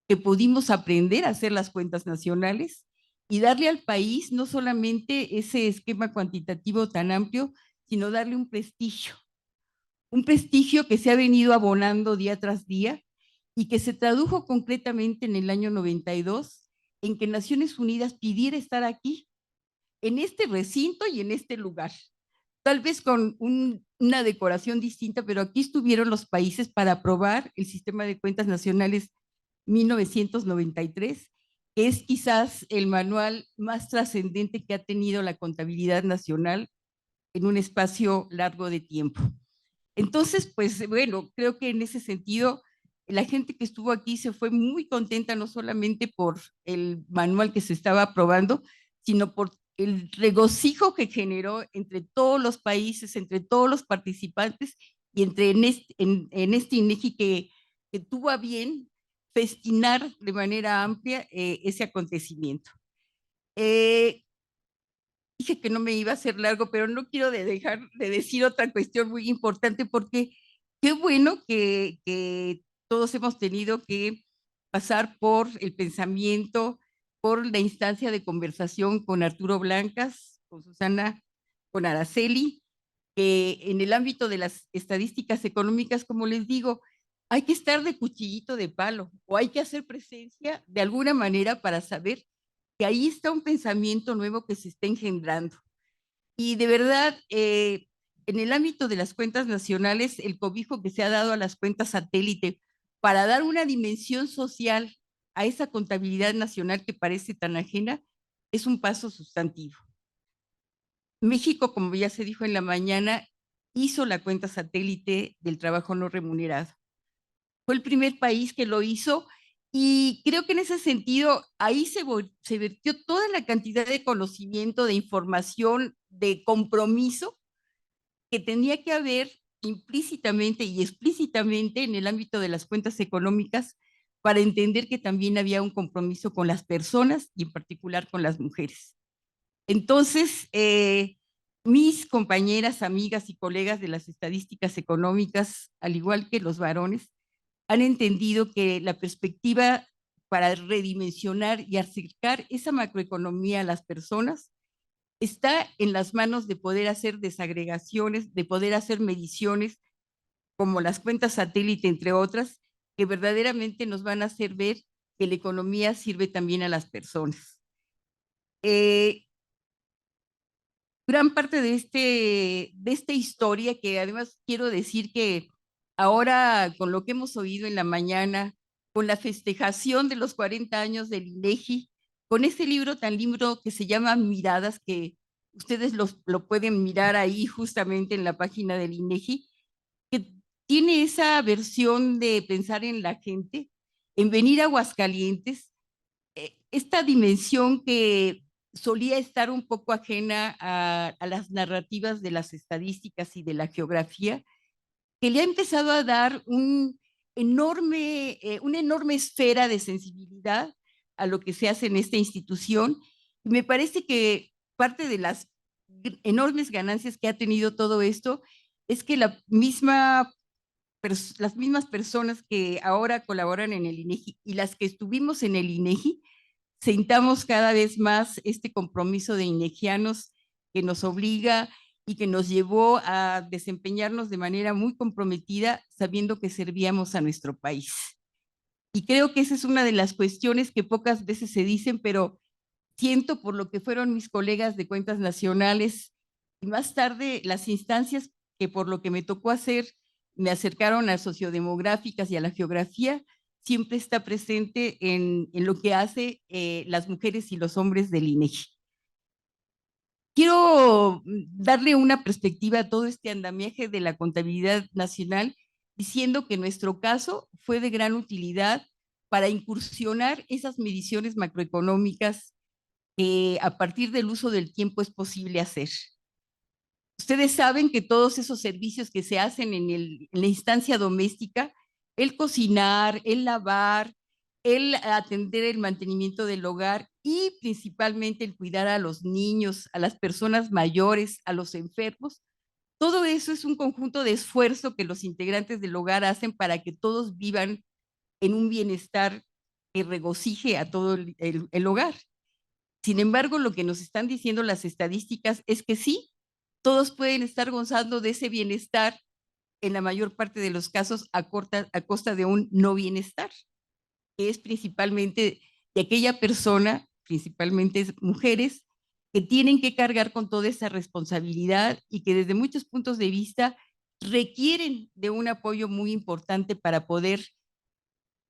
que pudimos aprender a hacer las cuentas nacionales y darle al país no solamente ese esquema cuantitativo tan amplio, sino darle un prestigio que se ha venido abonando día tras día y que se tradujo concretamente en el año 92 en que Naciones Unidas pidiera estar aquí, en este recinto y en este lugar. Tal vez con una decoración distinta, pero aquí estuvieron los países para aprobar el sistema de cuentas nacionales 1993, que es quizás el manual más trascendente que ha tenido la contabilidad nacional en un espacio largo de tiempo. Entonces, pues bueno, creo que en ese sentido, la gente que estuvo aquí se fue muy contenta, no solamente por el manual que se estaba aprobando, sino por el regocijo que generó entre todos los países, entre todos los participantes y en este INEGI que tuvo a bien festinar de manera amplia ese acontecimiento. Dije que no me iba a hacer largo, pero no quiero dejar de decir otra cuestión muy importante porque qué bueno que todos hemos tenido que pasar por el pensamiento, por la instancia de conversación con Arturo Blancas, con Susana, con Araceli, que en el ámbito de las estadísticas económicas, como les digo, hay que estar de cuchillito de palo o hay que hacer presencia de alguna manera para saber que ahí está un pensamiento nuevo que se está engendrando. Y de verdad, en el ámbito de las cuentas nacionales, el cobijo que se ha dado a las cuentas satélite para dar una dimensión social a esa contabilidad nacional que parece tan ajena, es un paso sustantivo. México, como ya se dijo en la mañana, hizo la cuenta satélite del trabajo no remunerado. Fue el primer país que lo hizo y creo que en ese sentido ahí se vertió toda la cantidad de conocimiento, de información, de compromiso que tenía que haber implícitamente y explícitamente en el ámbito de las cuentas económicas para entender que también había un compromiso con las personas y en particular con las mujeres. Entonces, mis compañeras, amigas y colegas de las estadísticas económicas, al igual que los varones, han entendido que la perspectiva para redimensionar y acercar esa macroeconomía a las personas está en las manos de poder hacer desagregaciones, de poder hacer mediciones como las cuentas satélite, entre otras, que verdaderamente nos van a hacer ver que la economía sirve también a las personas. Gran parte de esta historia, que además quiero decir que ahora con lo que hemos oído en la mañana, con la festejación de los 40 años del INEGI, con este libro tan lindo que se llama Miradas, que ustedes lo pueden mirar ahí justamente en la página del INEGI, que tiene esa versión de pensar en la gente, en venir a Aguascalientes, esta dimensión que solía estar un poco ajena a las narrativas de las estadísticas y de la geografía, que le ha empezado a dar una enorme esfera de sensibilidad a lo que se hace en esta institución. Y me parece que parte de las enormes ganancias que ha tenido todo esto es que las mismas personas que ahora colaboran en el INEGI y las que estuvimos en el INEGI, sintamos cada vez más este compromiso de inegianos que nos obliga y que nos llevó a desempeñarnos de manera muy comprometida, sabiendo que servíamos a nuestro país. Y creo que esa es una de las cuestiones que pocas veces se dicen, pero siento por lo que fueron mis colegas de cuentas nacionales y más tarde las instancias que por lo que me tocó hacer me acercaron a sociodemográficas y a la geografía, siempre está presente en lo que hace las mujeres y los hombres del INEGI. Quiero darle una perspectiva a todo este andamiaje de la contabilidad nacional, diciendo que nuestro caso fue de gran utilidad para incursionar esas mediciones macroeconómicas que a partir del uso del tiempo es posible hacer. Ustedes saben que todos esos servicios que se hacen en la instancia doméstica, el cocinar, el lavar, el atender el mantenimiento del hogar y principalmente el cuidar a los niños, a las personas mayores, a los enfermos, todo eso es un conjunto de esfuerzo que los integrantes del hogar hacen para que todos vivan en un bienestar que regocije a todo el hogar. Sin embargo, lo que nos están diciendo las estadísticas es que sí, todos pueden estar gozando de ese bienestar, en la mayor parte de los casos a costa de un no bienestar, que es principalmente de aquella persona, principalmente mujeres, que tienen que cargar con toda esa responsabilidad y que desde muchos puntos de vista requieren de un apoyo muy importante para poder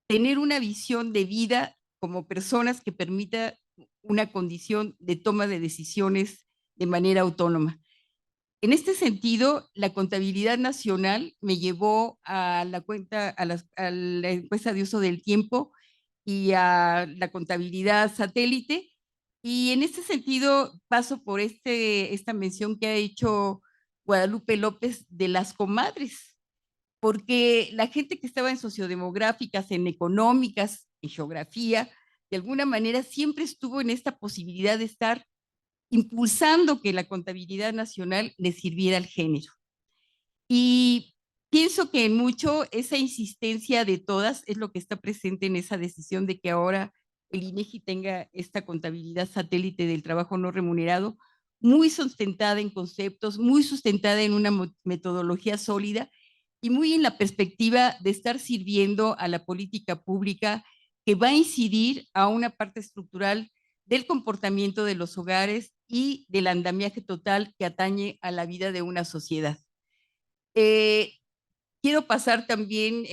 tener una visión de vida como personas que permita una condición de toma de decisiones de manera autónoma. En este sentido, la contabilidad nacional me llevó a la encuesta de uso del tiempo y a la contabilidad satélite. Y en este sentido paso por esta mención que ha hecho Guadalupe López de las comadres, porque la gente que estaba en sociodemográficas, en económicas, en geografía, de alguna manera siempre estuvo en esta posibilidad de estar impulsando que la contabilidad nacional le sirviera al género. Y pienso que en mucho esa insistencia de todas es lo que está presente en esa decisión de que ahora el INEGI tenga esta contabilidad satélite del trabajo no remunerado, muy sustentada en conceptos, muy sustentada en una metodología sólida y muy en la perspectiva de estar sirviendo a la política pública que va a incidir a una parte estructural del comportamiento de los hogares y del andamiaje total que atañe a la vida de una sociedad. Quiero pasar también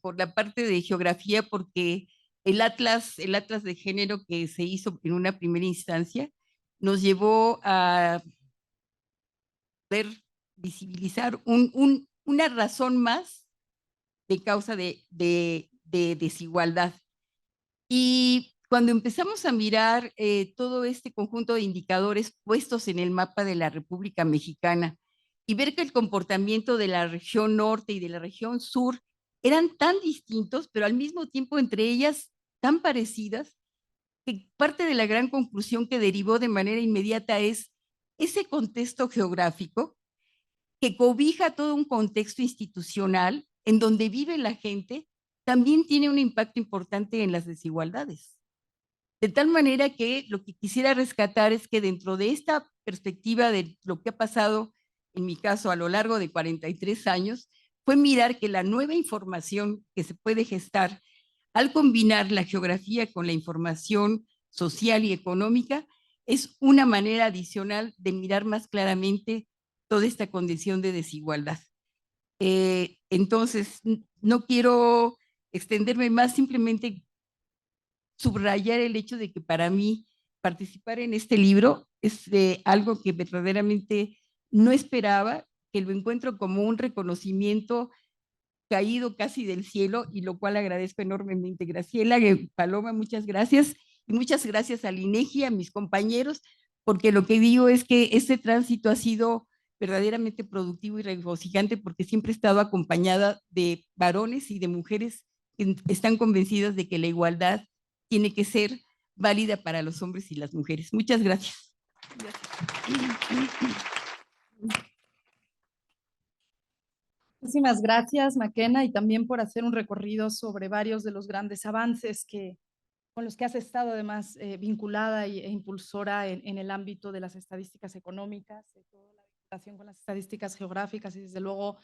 por la parte de geografía porque el atlas de género que se hizo en una primera instancia nos llevó a poder visibilizar una razón más de causa de desigualdad. Y cuando empezamos a mirar todo este conjunto de indicadores puestos en el mapa de la República Mexicana y ver que el comportamiento de la región norte y de la región sur eran tan distintos, pero al mismo tiempo entre ellas tan parecidas, que parte de la gran conclusión que derivó de manera inmediata es ese contexto geográfico que cobija todo un contexto institucional en donde vive la gente, también tiene un impacto importante en las desigualdades. De tal manera que lo que quisiera rescatar es que dentro de esta perspectiva de lo que ha pasado, en mi caso, a lo largo de 43 años, fue mirar que la nueva información que se puede gestar al combinar la geografía con la información social y económica es una manera adicional de mirar más claramente toda esta condición de desigualdad. Entonces, no quiero extenderme más, simplemente subrayar el hecho de que para mí participar en este libro es algo que verdaderamente no esperaba, que lo encuentro como un reconocimiento caído casi del cielo, y lo cual agradezco enormemente. Graciela, Paloma, muchas gracias, y muchas gracias al INEGI, a mis compañeros, porque lo que digo es que este tránsito ha sido verdaderamente productivo y regocijante, porque siempre he estado acompañada de varones y de mujeres que están convencidas de que la igualdad tiene que ser válida para los hombres y las mujeres. Muchas gracias. Muchísimas gracias, Maquena, y también por hacer un recorrido sobre varios de los grandes avances con los que has estado además vinculada e impulsora en el ámbito de las estadísticas económicas, de toda la vinculación con las estadísticas geográficas y desde luego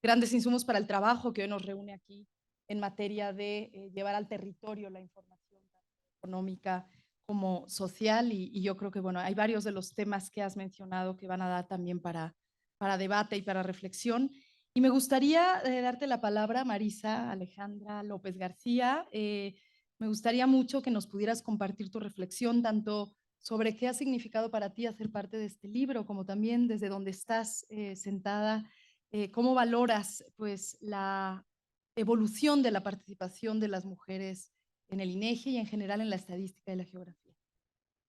grandes insumos para el trabajo que hoy nos reúne aquí en materia de llevar al territorio la información tanto económica como social, y yo creo que bueno, hay varios de los temas que has mencionado que van a dar también para debate y para reflexión. Y me gustaría darte la palabra, Marisa Alejandra López García. Me gustaría mucho que nos pudieras compartir tu reflexión tanto sobre qué ha significado para ti hacer parte de este libro, como también desde donde estás sentada, cómo valoras pues la evolución de la participación de las mujeres en el INEGI y en general en la estadística y la geografía.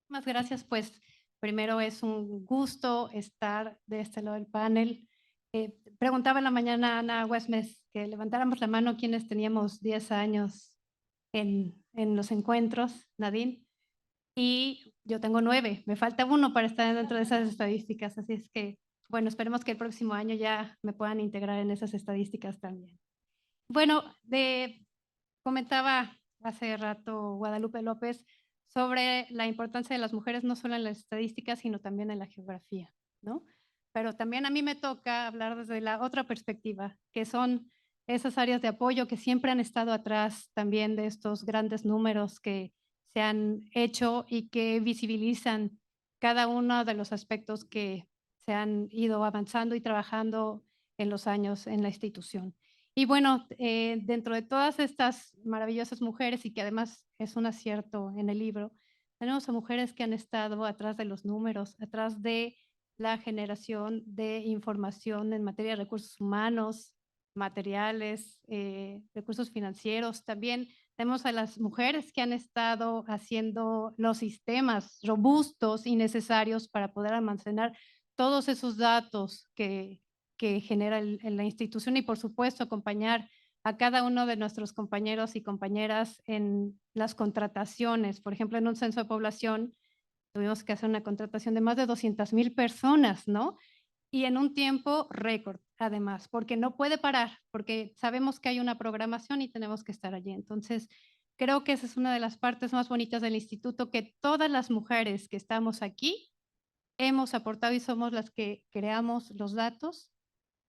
Muchas gracias. Pues primero es un gusto estar de este lado del panel. Preguntaba en la mañana a Ana Westmes que levantáramos la mano quienes teníamos 10 años en los encuentros, Nadine, y yo tengo 9, me falta 1 para estar dentro de esas estadísticas, así es que, bueno, esperemos que el próximo año ya me puedan integrar en esas estadísticas también. Bueno, comentaba hace rato Guadalupe López sobre la importancia de las mujeres no solo en las estadísticas, sino también en la geografía, ¿no? Pero también a mí me toca hablar desde la otra perspectiva, que son esas áreas de apoyo que siempre han estado atrás también de estos grandes números que se han hecho y que visibilizan cada uno de los aspectos que se han ido avanzando y trabajando en los años en la institución. Y bueno, dentro de todas estas maravillosas mujeres, y que además es un acierto en el libro, tenemos a mujeres que han estado atrás de los números, atrás de la generación de información en materia de recursos humanos, materiales, recursos financieros. También tenemos a las mujeres que han estado haciendo los sistemas robustos y necesarios para poder almacenar todos esos datos que genera la institución, y por supuesto acompañar a cada uno de nuestros compañeros y compañeras en las contrataciones. Por ejemplo, en un censo de población tuvimos que hacer una contratación de más de 200,000 personas, ¿no? Y en un tiempo récord, además, porque no puede parar, porque sabemos que hay una programación y tenemos que estar allí. Entonces, creo que esa es una de las partes más bonitas del instituto, que todas las mujeres que estamos aquí hemos aportado y somos las que creamos los datos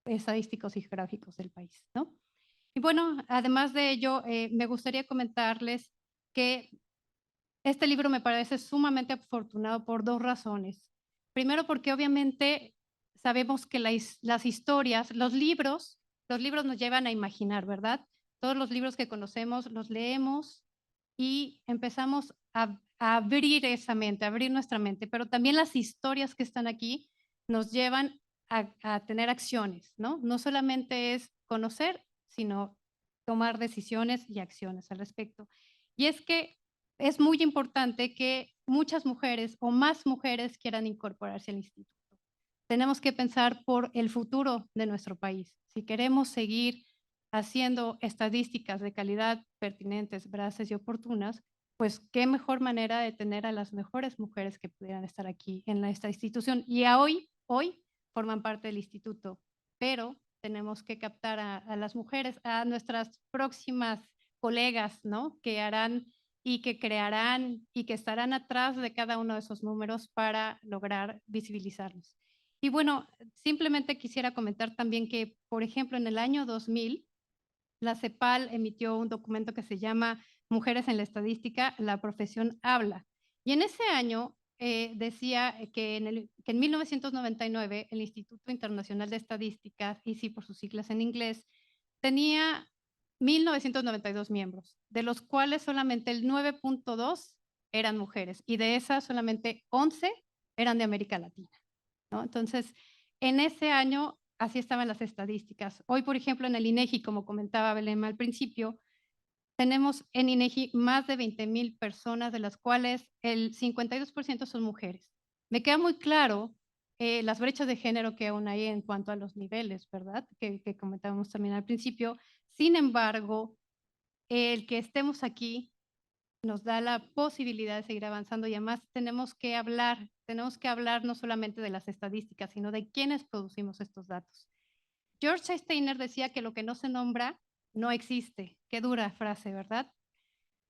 estadísticos y geográficos del país, ¿no? Y bueno, además de ello, me gustaría comentarles que Este libro me parece sumamente afortunado por dos razones. Primero, porque obviamente sabemos que las historias, los libros nos llevan a imaginar, ¿verdad? Todos los libros que conocemos los leemos y empezamos a abrir esa mente, a abrir nuestra mente, pero también las historias que están aquí nos llevan a tener acciones, ¿no? No solamente es conocer, sino tomar decisiones y acciones al respecto. Y es que es muy importante que muchas mujeres o más mujeres quieran incorporarse al instituto. Tenemos que pensar por el futuro de nuestro país. Si queremos seguir haciendo estadísticas de calidad pertinentes, veraces y oportunas, pues qué mejor manera de tener a las mejores mujeres que pudieran estar aquí en esta institución. Y hoy forman parte del instituto, pero tenemos que captar a las mujeres, a nuestras próximas colegas, ¿no? Que harán y que crearán y que estarán atrás de cada uno de esos números para lograr visibilizarlos. Y bueno, simplemente quisiera comentar también que, por ejemplo, en el año 2000, la CEPAL emitió un documento que se llama Mujeres en la Estadística, la profesión habla. Y en ese año decía que en 1999 el Instituto Internacional de Estadísticas, ISI por sus siglas en inglés, tenía 1.992 miembros, de los cuales solamente el 9.2 eran mujeres y de esas solamente 11 eran de América Latina, ¿no? Entonces, en ese año así estaban las estadísticas. Hoy, por ejemplo, en el INEGI, como comentaba Belén al principio, tenemos en INEGI más de 20,000 personas, de las cuales el 52% son mujeres. Me queda muy claro las brechas de género que aún hay en cuanto a los niveles, ¿verdad? Que comentábamos también al principio. Sin embargo, el que estemos aquí nos da la posibilidad de seguir avanzando y además tenemos que hablar no solamente de las estadísticas, sino de quiénes producimos estos datos. George Steiner decía que lo que no se nombra no existe. Qué dura frase, ¿verdad?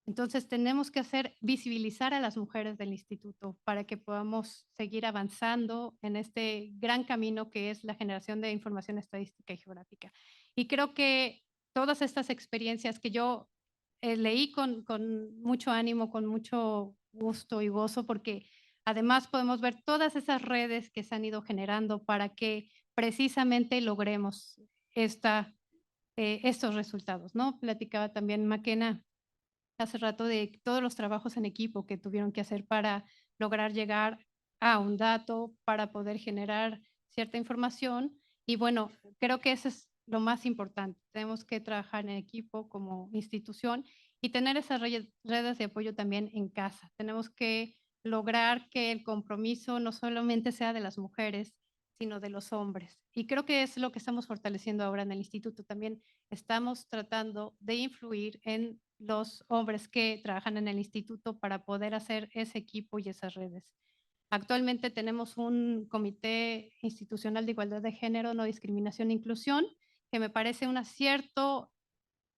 Entonces tenemos que visibilizar a las mujeres del instituto para que podamos seguir avanzando en este gran camino que es la generación de información estadística y geográfica. Y creo que todas estas experiencias que yo leí con mucho ánimo, con mucho gusto y gozo, porque además podemos ver todas esas redes que se han ido generando para que precisamente logremos estos resultados, ¿no? Platicaba también Maquena hace rato de todos los trabajos en equipo que tuvieron que hacer para lograr llegar a un dato, para poder generar cierta información. Y bueno, creo que eso es lo más importante. Tenemos que trabajar en equipo como institución y tener esas redes de apoyo también en casa. Tenemos que lograr que el compromiso no solamente sea de las mujeres, sino de los hombres. Y creo que es lo que estamos fortaleciendo ahora en el instituto. También estamos tratando de influir en los hombres que trabajan en el instituto para poder hacer ese equipo y esas redes. Actualmente tenemos un comité institucional de igualdad de género, no discriminación e inclusión, que me parece un acierto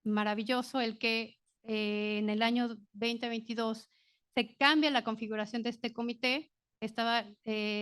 maravilloso el que en el año 2022 se cambia la configuración de este comité. Estaba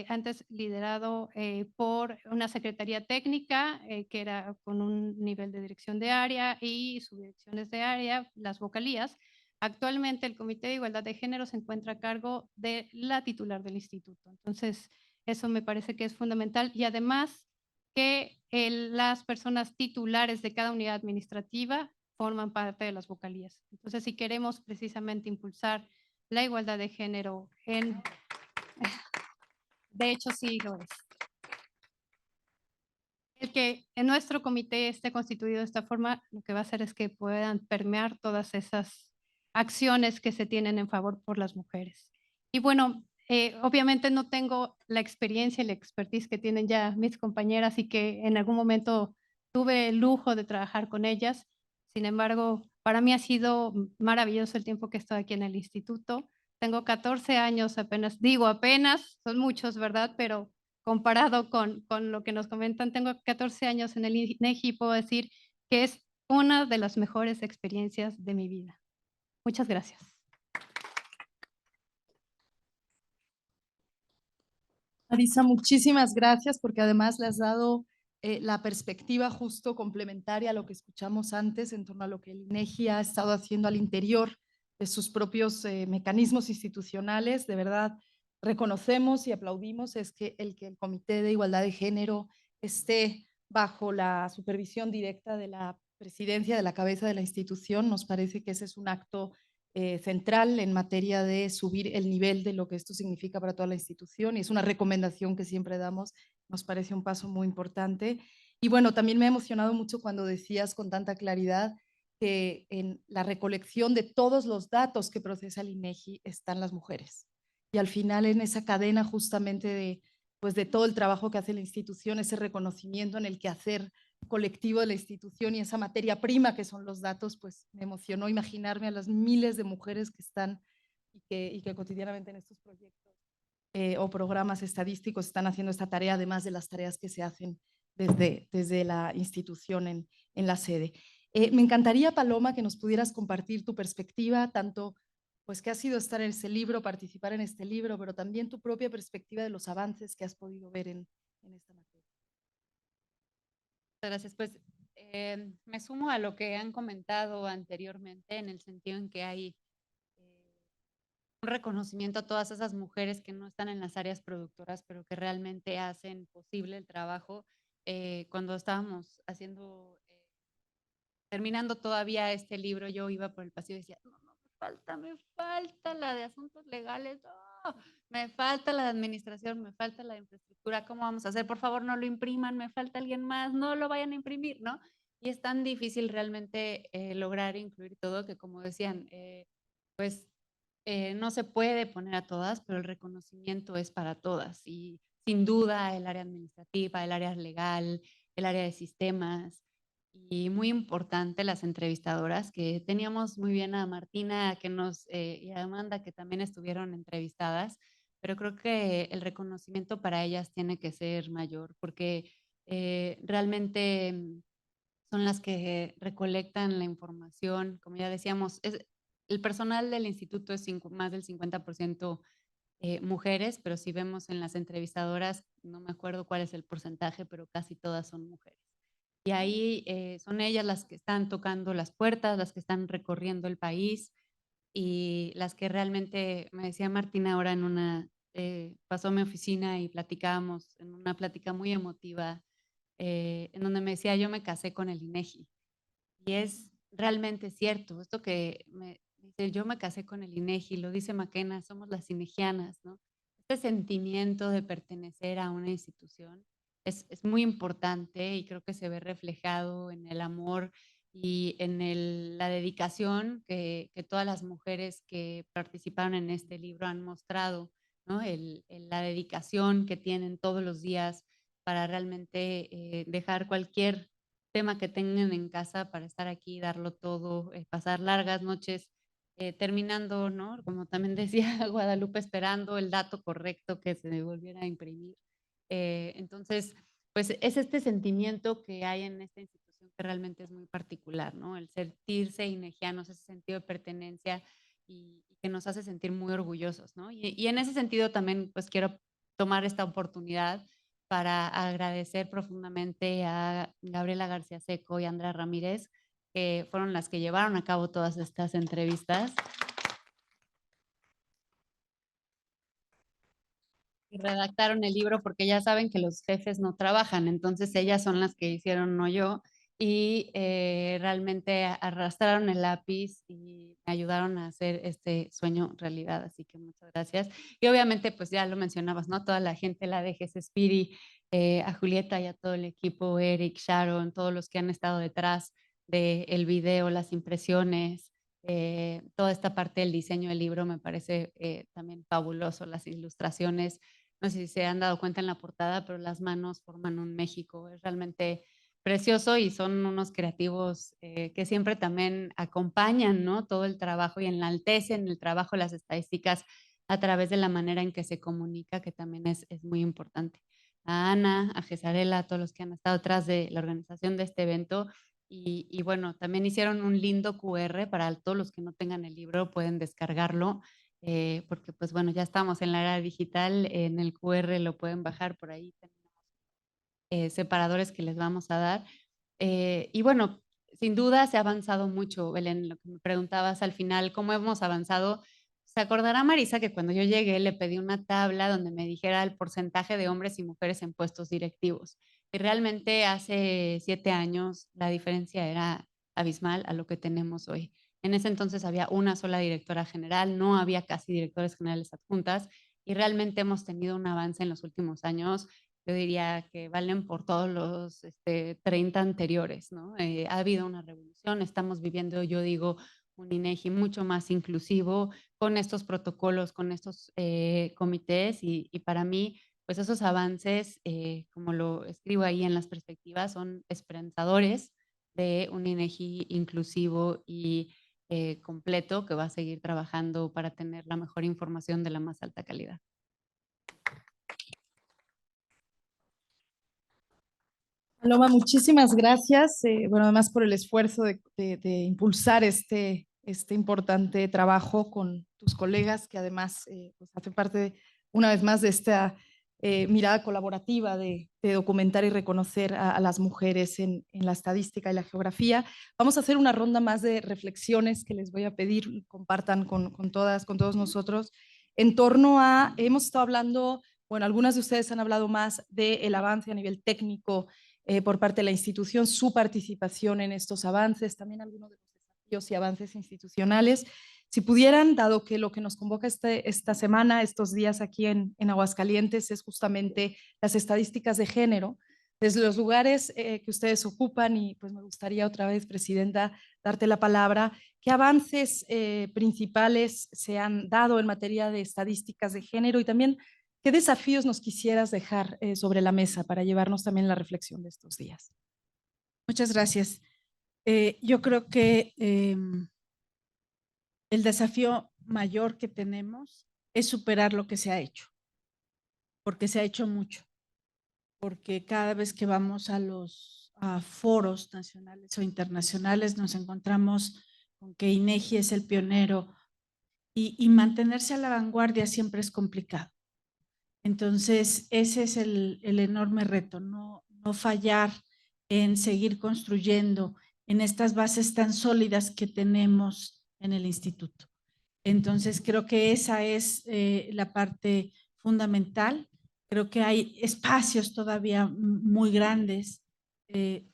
antes liderado por una secretaría técnica que era con un nivel de dirección de área y subdirecciones de área, las vocalías. Actualmente el Comité de Igualdad de Género se encuentra a cargo de la titular del instituto. Entonces, eso me parece que es fundamental y además que las personas titulares de cada unidad administrativa forman parte de las vocalías. Entonces, si queremos precisamente impulsar la igualdad de género de hecho, sí lo es. El que en nuestro comité esté constituido de esta forma, lo que va a hacer es que puedan permear todas esas acciones que se tienen en favor por las mujeres. Y bueno, obviamente no tengo la experiencia y la expertise que tienen ya mis compañeras y que en algún momento tuve el lujo de trabajar con ellas. Sin embargo, para mí ha sido maravilloso el tiempo que he estado aquí en el instituto. Tengo 14 años apenas, digo apenas, son muchos, ¿verdad? Pero comparado con lo que nos comentan, tengo 14 años en el INEGI y puedo decir que es una de las mejores experiencias de mi vida. Muchas gracias. Marisa, muchísimas gracias porque además le has dado la perspectiva justo complementaria a lo que escuchamos antes en torno a lo que el INEGI ha estado haciendo al interior sus propios mecanismos institucionales. De verdad, reconocemos y aplaudimos es que el Comité de Igualdad de Género esté bajo la supervisión directa de la presidencia, de la cabeza de la institución. Nos parece que ese es un acto central en materia de subir el nivel de lo que esto significa para toda la institución, y es una recomendación que siempre damos. Nos parece un paso muy importante. Y bueno, también me ha emocionado mucho cuando decías con tanta claridad que en la recolección de todos los datos que procesa el INEGI están las mujeres. Y al final, en esa cadena justamente de todo el trabajo que hace la institución, ese reconocimiento en el quehacer colectivo de la institución y esa materia prima que son los datos, pues me emocionó imaginarme a las miles de mujeres que están y que cotidianamente en estos proyectos o programas estadísticos están haciendo esta tarea, además de las tareas que se hacen desde la institución en la sede. Me encantaría, Paloma, que nos pudieras compartir tu perspectiva, tanto pues qué ha sido estar en ese libro, participar en este libro, pero también tu propia perspectiva de los avances que has podido ver en esta materia. Gracias. Pues me sumo a lo que han comentado anteriormente, en el sentido en que hay un reconocimiento a todas esas mujeres que no están en las áreas productoras, pero que realmente hacen posible el trabajo. Cuando estábamos terminando todavía este libro, yo iba por el pasillo y decía, no, me falta la de asuntos legales, no, me falta la de administración, me falta la de infraestructura, ¿cómo vamos a hacer? Por favor, no lo impriman, me falta alguien más, no lo vayan a imprimir, ¿no? Y es tan difícil realmente lograr incluir todo que, como decían, pues no se puede poner a todas, pero el reconocimiento es para todas. Y sin duda el área administrativa, el área legal, el área de sistemas, y muy importante las entrevistadoras, que teníamos muy bien a Martina y a Amanda, que también estuvieron entrevistadas, pero creo que el reconocimiento para ellas tiene que ser mayor, porque realmente son las que recolectan la información. Como ya decíamos, el personal del instituto es más del 50% mujeres, pero si vemos en las entrevistadoras, no me acuerdo cuál es el porcentaje, pero casi todas son mujeres. Y ahí son ellas las que están tocando las puertas, las que están recorriendo el país, y las que realmente, me decía Martina ahora pasó a mi oficina y platicábamos en una plática muy emotiva, en donde me decía, yo me casé con el INEGI. Y es realmente cierto, esto que me dice, yo me casé con el INEGI, lo dice Maquena, somos las inegianas, ¿no? Este sentimiento de pertenecer a una institución es muy importante, y creo que se ve reflejado en el amor y en la dedicación que todas las mujeres que participaron en este libro han mostrado, ¿no? La dedicación que tienen todos los días para realmente dejar cualquier tema que tengan en casa para estar aquí, darlo todo, pasar largas noches terminando, ¿no? Como también decía Guadalupe, esperando el dato correcto que se volviera a imprimir. Entonces, pues es este sentimiento que hay en esta institución que realmente es muy particular, ¿no? El sentirse inegianos, ese sentido de pertenencia, y que nos hace sentir muy orgullosos, ¿no? Y en ese sentido también pues quiero tomar esta oportunidad para agradecer profundamente a Gabriela García Seco y Andrea Ramírez, que fueron las que llevaron a cabo todas estas entrevistas. Y redactaron el libro, porque ya saben que los jefes no trabajan, entonces ellas son las que hicieron, no yo, y realmente arrastraron el lápiz y me ayudaron a hacer este sueño realidad, así que muchas gracias. Y obviamente, pues ya lo mencionabas, ¿no? Toda la gente, la de Spiri, a Julieta y a todo el equipo, Eric, Sharon, todos los que han estado detrás del video, las impresiones, toda esta parte del diseño del libro me parece también fabuloso, las ilustraciones. No sé si se han dado cuenta en la portada, pero las manos forman un México. Es realmente precioso, y son unos creativos que siempre también acompañan, ¿no? Todo el trabajo y enaltecen el trabajo, las estadísticas, a través de la manera en que se comunica, que también es muy importante. A Ana, a Gesarela, a todos los que han estado detrás de la organización de este evento. Y bueno, también hicieron un lindo QR para todos los que no tengan el libro, pueden descargarlo. Porque pues bueno, ya estamos en la era digital, en el QR lo pueden bajar, por ahí tenemos separadores que les vamos a dar. Y bueno, sin duda se ha avanzado mucho, Belén, lo que me preguntabas al final, ¿cómo hemos avanzado? Se acordará Marisa que cuando yo llegué le pedí una tabla donde me dijera el porcentaje de hombres y mujeres en puestos directivos. Y realmente hace 7 años la diferencia era abismal a lo que tenemos hoy. En ese entonces había una sola directora general, no había casi directores generales adjuntas y realmente hemos tenido un avance en los últimos años. Yo diría que valen por todos los 30 anteriores, ¿no? Ha habido una revolución, estamos viviendo, yo digo, un INEGI mucho más inclusivo con estos protocolos, con estos comités y para mí, pues esos avances, como lo escribo ahí en las perspectivas, son esperanzadores de un INEGI inclusivo y completo que va a seguir trabajando para tener la mejor información de la más alta calidad. Paloma, muchísimas gracias. Bueno, además por el esfuerzo de impulsar este importante trabajo con tus colegas, que además pues hace parte, una vez más, de esta mirada colaborativa de documentar y reconocer a las mujeres en la estadística y la geografía. Vamos a hacer una ronda más de reflexiones que les voy a pedir, compartan con todas, con todos nosotros, en torno a, hemos estado hablando, bueno, algunas de ustedes han hablado más del avance a nivel técnico, por parte de la institución, su participación en estos avances, también algunos de los desafíos y avances institucionales. Si pudieran, dado que lo que nos convoca esta semana, estos días aquí en Aguascalientes, es justamente las estadísticas de género, desde los lugares que ustedes ocupan, y pues me gustaría otra vez, Presidenta, darte la palabra, ¿qué avances principales se han dado en materia de estadísticas de género y también qué desafíos nos quisieras dejar sobre la mesa para llevarnos también la reflexión de estos días? Muchas gracias. Yo creo que el desafío mayor que tenemos es superar lo que se ha hecho, porque se ha hecho mucho, porque cada vez que vamos a foros nacionales o internacionales nos encontramos con que INEGI es el pionero y mantenerse a la vanguardia siempre es complicado. Entonces, ese es el enorme reto, no fallar en seguir construyendo en estas bases tan sólidas que tenemos en el instituto. Entonces, creo que esa es la parte fundamental. Creo que hay espacios todavía muy grandes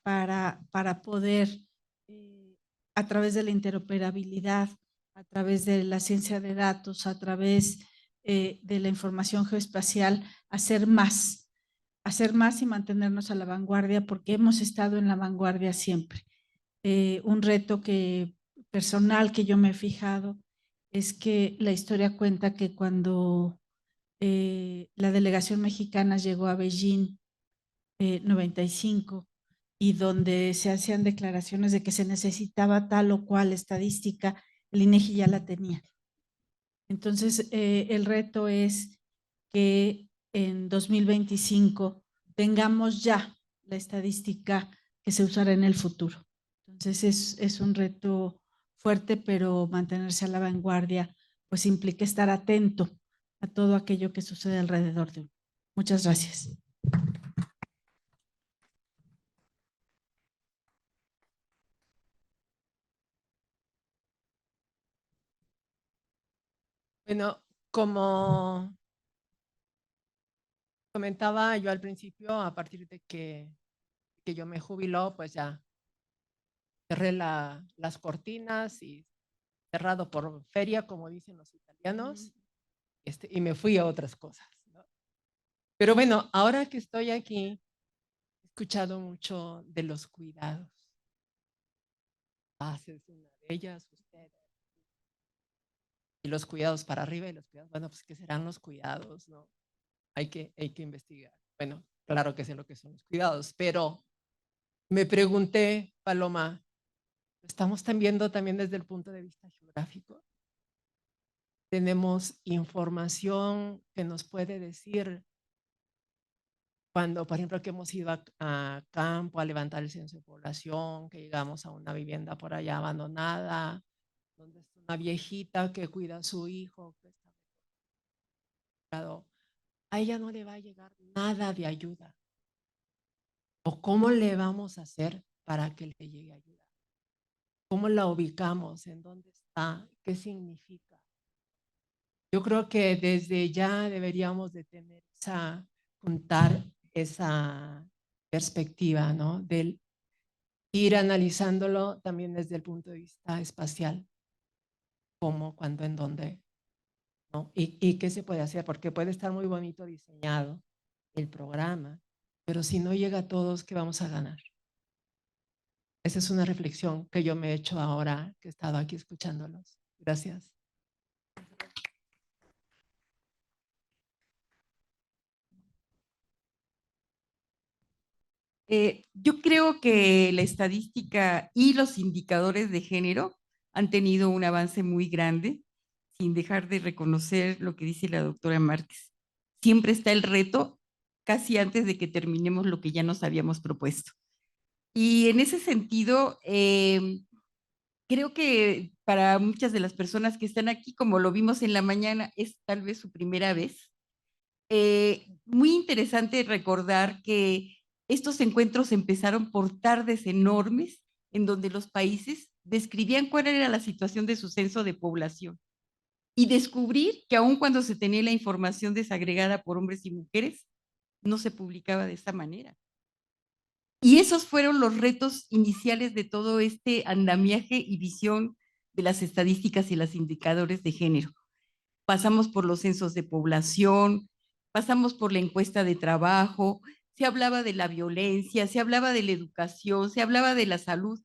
para poder, a través de la interoperabilidad, a través de la ciencia de datos, a través de la información geoespacial, hacer más y mantenernos a la vanguardia, porque hemos estado en la vanguardia siempre. Un reto personal que yo me he fijado es que la historia cuenta que cuando la delegación mexicana llegó a Beijing 95 y donde se hacían declaraciones de que se necesitaba tal o cual estadística, el INEGI ya la tenía. Entonces, el reto es que en 2025 tengamos ya la estadística que se usará en el futuro. Entonces, es un reto fuerte, pero mantenerse a la vanguardia pues implica estar atento a todo aquello que sucede alrededor de uno. Muchas gracias. Bueno, como comentaba yo al principio, a partir de que yo me jubiló, pues ya cerré las cortinas y cerrado por feria, como dicen los italianos, y me fui a otras cosas, ¿no? Pero bueno, ahora que estoy aquí, he escuchado mucho de los cuidados. Es una de ellas, ustedes. Y los cuidados para arriba y los cuidados, bueno, pues ¿qué serán los cuidados, no? Hay que investigar. Bueno, claro que sé lo que son los cuidados, pero me pregunté, Paloma, ¿estamos viendo también desde el punto de vista geográfico? Tenemos información que nos puede decir cuando, por ejemplo, que hemos ido a campo a levantar el censo de población, que llegamos a una vivienda por allá abandonada, donde está una viejita que cuida a su hijo, que está a ella no le va a llegar nada de ayuda. ¿O cómo le vamos a hacer para que le llegue ayuda? ¿Cómo la ubicamos? ¿En dónde está? ¿Qué significa? Yo creo que desde ya deberíamos de tener juntar esa perspectiva, ¿no? Del ir analizándolo también desde el punto de vista espacial. ¿Cómo, cuándo, en dónde? ¿No? ¿Y qué se puede hacer? Porque puede estar muy bonito diseñado el programa, pero si no llega a todos, ¿qué vamos a ganar? Esa es una reflexión que yo me he hecho ahora que he estado aquí escuchándolos. Gracias. Yo creo que la estadística y los indicadores de género han tenido un avance muy grande, sin dejar de reconocer lo que dice la doctora Márquez. Siempre está el reto, casi antes de que terminemos lo que ya nos habíamos propuesto. Y en ese sentido, creo que para muchas de las personas que están aquí, como lo vimos en la mañana, es tal vez su primera vez. Muy interesante recordar que estos encuentros empezaron por tardes enormes en donde los países describían cuál era la situación de su censo de población y descubrir que aun cuando se tenía la información desagregada por hombres y mujeres, no se publicaba de esa manera. Y esos fueron los retos iniciales de todo este andamiaje y visión de las estadísticas y los indicadores de género. Pasamos por los censos de población, pasamos por la encuesta de trabajo, se hablaba de la violencia, se hablaba de la educación, se hablaba de la salud,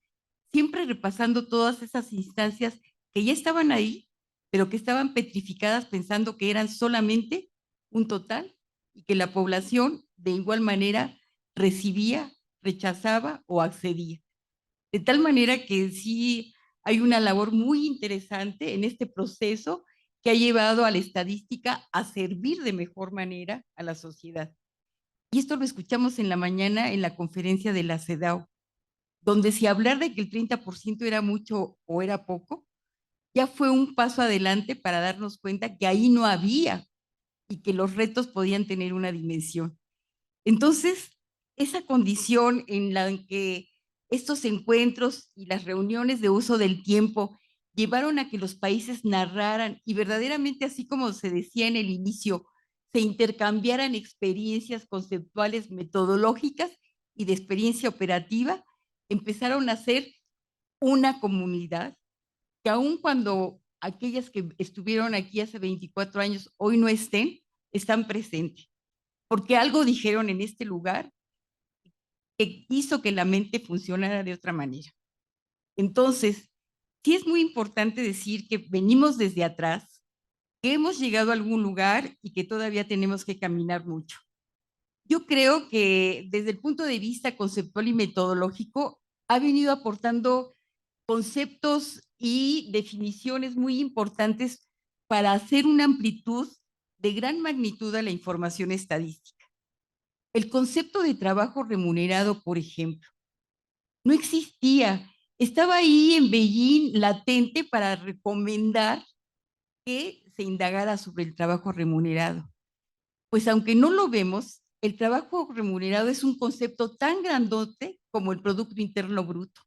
siempre repasando todas esas instancias que ya estaban ahí, pero que estaban petrificadas pensando que eran solamente un total y que la población de igual manera recibía, rechazaba o accedía. De tal manera que sí hay una labor muy interesante en este proceso que ha llevado a la estadística a servir de mejor manera a la sociedad. Y esto lo escuchamos en la mañana en la conferencia de la CEDAW, donde si hablar de que el 30% era mucho o era poco, ya fue un paso adelante para darnos cuenta que ahí no había y que los retos podían tener una dimensión. Entonces, esa condición en la que estos encuentros y las reuniones de uso del tiempo llevaron a que los países narraran y verdaderamente, así como se decía en el inicio, se intercambiaran experiencias conceptuales, metodológicas y de experiencia operativa, empezaron a ser una comunidad que aun cuando aquellas que estuvieron aquí hace 24 años hoy no están presentes. Porque algo dijeron en este lugar que hizo que la mente funcionara de otra manera. Entonces, sí es muy importante decir que venimos desde atrás, que hemos llegado a algún lugar y que todavía tenemos que caminar mucho. Yo creo que desde el punto de vista conceptual y metodológico ha venido aportando conceptos y definiciones muy importantes para hacer una amplitud de gran magnitud a la información estadística. El concepto de trabajo remunerado, por ejemplo, no existía. Estaba ahí en Beijing latente para recomendar que se indagara sobre el trabajo remunerado. Pues aunque no lo vemos, el trabajo remunerado es un concepto tan grandote como el Producto Interno Bruto,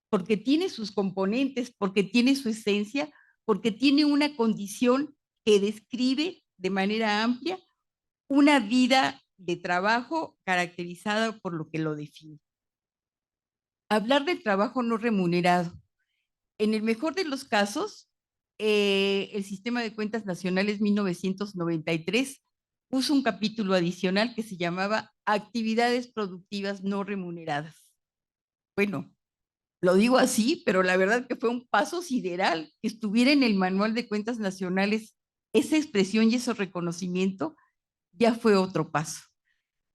porque tiene sus componentes, porque tiene su esencia, porque tiene una condición que describe de manera amplia una vida de trabajo caracterizada por lo que lo define. Hablar del trabajo no remunerado. En el mejor de los casos, el Sistema de Cuentas Nacionales 1993 puso un capítulo adicional que se llamaba Actividades Productivas No Remuneradas. Bueno, lo digo así, pero la verdad que fue un paso sideral que estuviera en el Manual de Cuentas Nacionales esa expresión y ese reconocimiento. Ya fue otro paso.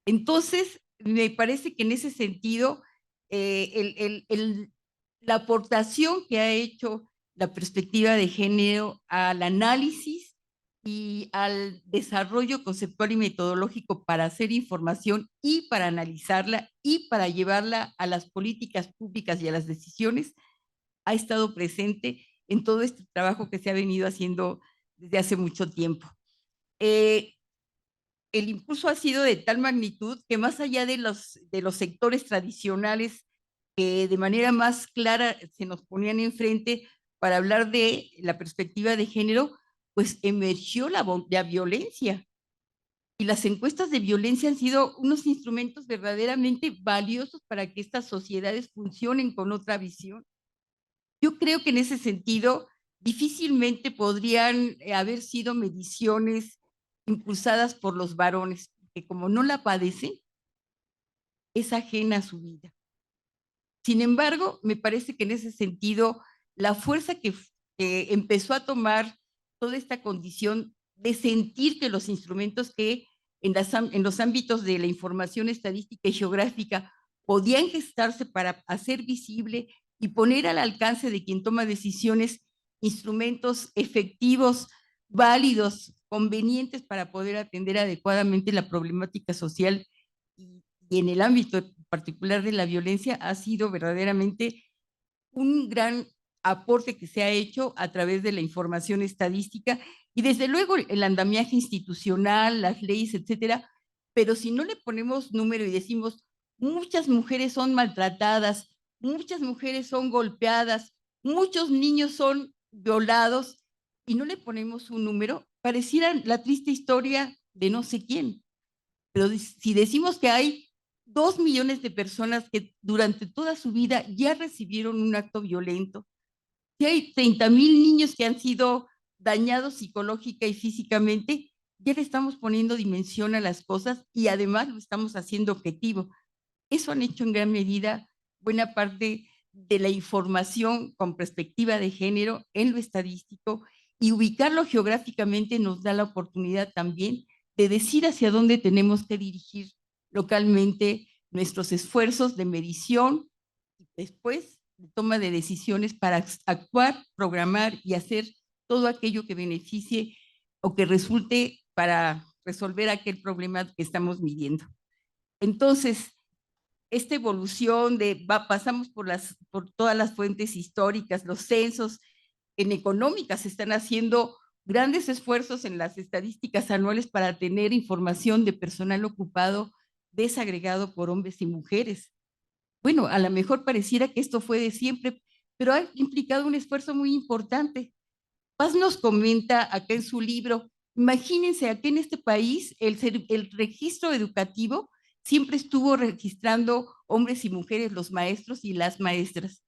Entonces, me parece que en ese sentido, la aportación que ha hecho la perspectiva de género al análisis y al desarrollo conceptual y metodológico para hacer información y para analizarla y para llevarla a las políticas públicas y a las decisiones, ha estado presente en todo este trabajo que se ha venido haciendo desde hace mucho tiempo. El impulso ha sido de tal magnitud que más allá de los sectores tradicionales que de manera más clara se nos ponían enfrente para hablar de la perspectiva de género, pues emergió la violencia. Y las encuestas de violencia han sido unos instrumentos verdaderamente valiosos para que estas sociedades funcionen con otra visión. Yo creo que en ese sentido difícilmente podrían haber sido mediciones impulsadas por los varones, que como no la padecen, es ajena a su vida. Sin embargo, me parece que en ese sentido, la fuerza que empezó a tomar toda esta condición de sentir que los instrumentos que en los ámbitos de la información estadística y geográfica podían gestarse para hacer visible y poner al alcance de quien toma decisiones instrumentos efectivos, válidos, convenientes para poder atender adecuadamente la problemática social y en el ámbito particular de la violencia, ha sido verdaderamente un gran aporte que se ha hecho a través de la información estadística y desde luego el andamiaje institucional, las leyes, etcétera, pero si no le ponemos número y decimos muchas mujeres son maltratadas, muchas mujeres son golpeadas, muchos niños son violados y no le ponemos un número, pareciera la triste historia de no sé quién. Pero si decimos que hay 2 millones de personas que durante toda su vida ya recibieron un acto violento, que hay 30,000 niños que han sido dañados psicológica y físicamente, ya le estamos poniendo dimensión a las cosas y además lo estamos haciendo objetivo. Eso han hecho en gran medida buena parte de la información con perspectiva de género en lo estadístico, y ubicarlo geográficamente nos da la oportunidad también de decir hacia dónde tenemos que dirigir localmente nuestros esfuerzos de medición y después de toma de decisiones para actuar, programar y hacer todo aquello que beneficie o que resulte para resolver aquel problema que estamos midiendo. Entonces, esta evolución pasamos por todas las fuentes históricas, los censos, en económicas se están haciendo grandes esfuerzos en las estadísticas anuales para tener información de personal ocupado desagregado por hombres y mujeres. Bueno, a lo mejor pareciera que esto fue de siempre, pero ha implicado un esfuerzo muy importante. Paz nos comenta acá en su libro, imagínense, aquí en este país el registro educativo siempre estuvo registrando hombres y mujeres, los maestros y las maestras.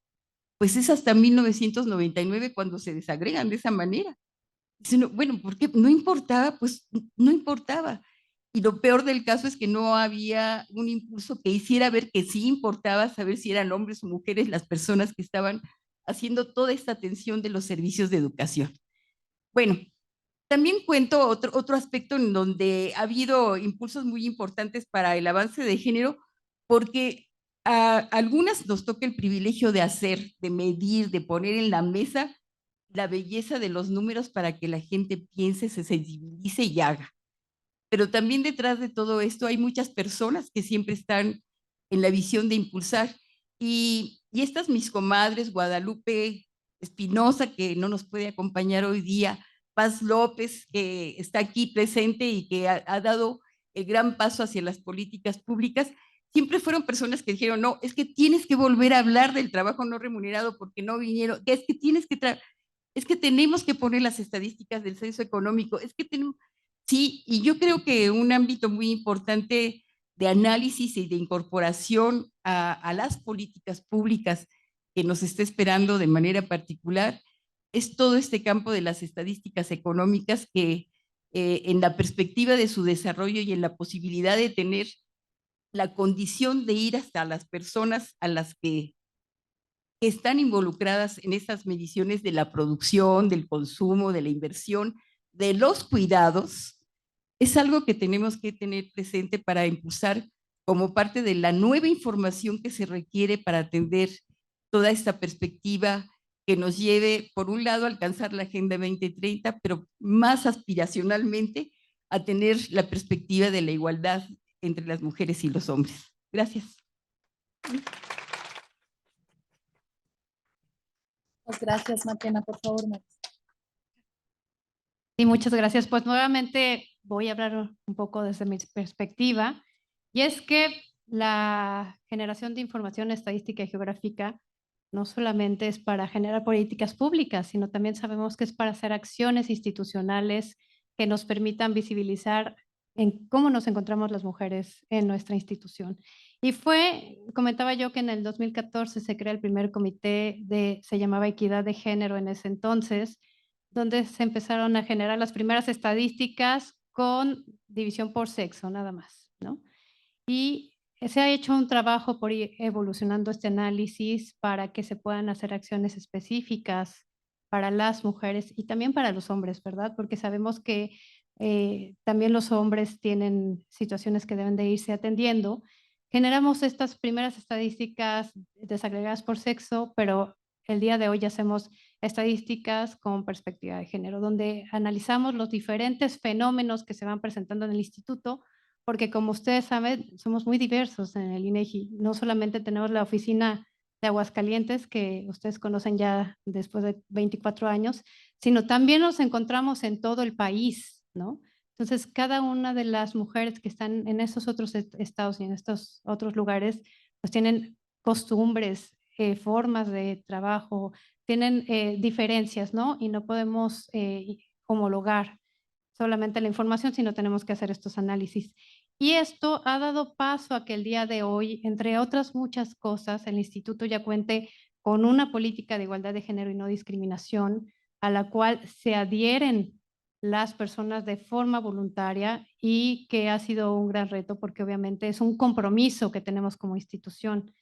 Pues es hasta 1999 cuando se desagregan de esa manera. Bueno, ¿por qué? No importaba, pues no importaba. Y lo peor del caso es que no había un impulso que hiciera ver que sí importaba saber si eran hombres o mujeres las personas que estaban haciendo toda esta atención de los servicios de educación. Bueno, también cuento otro aspecto en donde ha habido impulsos muy importantes para el avance de género, porque a algunas nos toca el privilegio de hacer, de medir, de poner en la mesa la belleza de los números para que la gente piense, se sensibilice y haga. Pero también detrás de todo esto hay muchas personas que siempre están en la visión de impulsar. Y estas mis comadres, Guadalupe Espinosa, que no nos puede acompañar hoy día, Paz López, que está aquí presente y que ha dado el gran paso hacia las políticas públicas, siempre fueron personas que dijeron, no, es que tienes que volver a hablar del trabajo no remunerado porque no vinieron, que es que es que tenemos que poner las estadísticas del censo económico, es que tenemos, sí, y yo creo que un ámbito muy importante de análisis y de incorporación a las políticas públicas que nos está esperando de manera particular es todo este campo de las estadísticas económicas que en la perspectiva de su desarrollo y en la posibilidad de tener la condición de ir hasta las personas a las que están involucradas en estas mediciones de la producción, del consumo, de la inversión, de los cuidados, es algo que tenemos que tener presente para impulsar como parte de la nueva información que se requiere para atender toda esta perspectiva que nos lleve, por un lado, a alcanzar la Agenda 2030, pero más aspiracionalmente a tener la perspectiva de la igualdad entre las mujeres y los hombres. Gracias. Gracias, Maquena, por favor. Sí, muchas gracias. Pues nuevamente voy a hablar un poco desde mi perspectiva. Y es que la generación de información estadística y geográfica no solamente es para generar políticas públicas, sino también sabemos que es para hacer acciones institucionales que nos permitan visibilizar en cómo nos encontramos las mujeres en nuestra institución. Y comentaba yo que en el 2014 se crea el primer comité se llamaba Equidad de Género en ese entonces, donde se empezaron a generar las primeras estadísticas con división por sexo, nada más, ¿no? Y se ha hecho un trabajo por ir evolucionando este análisis para que se puedan hacer acciones específicas para las mujeres y también para los hombres, ¿verdad? Porque sabemos que también los hombres tienen situaciones que deben de irse atendiendo. Generamos estas primeras estadísticas desagregadas por sexo, pero el día de hoy hacemos estadísticas con perspectiva de género, donde analizamos los diferentes fenómenos que se van presentando en el instituto, porque como ustedes saben, somos muy diversos en el INEGI. No solamente tenemos la oficina de Aguascalientes, que ustedes conocen ya después de 24 años, sino también nos encontramos en todo el país, ¿no? Entonces, cada una de las mujeres que están en esos otros estados y en estos otros lugares, pues tienen costumbres, formas de trabajo, tienen diferencias, ¿no? Y no podemos homologar solamente la información, sino tenemos que hacer estos análisis. Y esto ha dado paso a que el día de hoy, entre otras muchas cosas, el instituto ya cuente con una política de igualdad de género y no discriminación, a la cual se adhieren las personas de forma voluntaria y que ha sido un gran reto porque obviamente es un compromiso que tenemos como institución.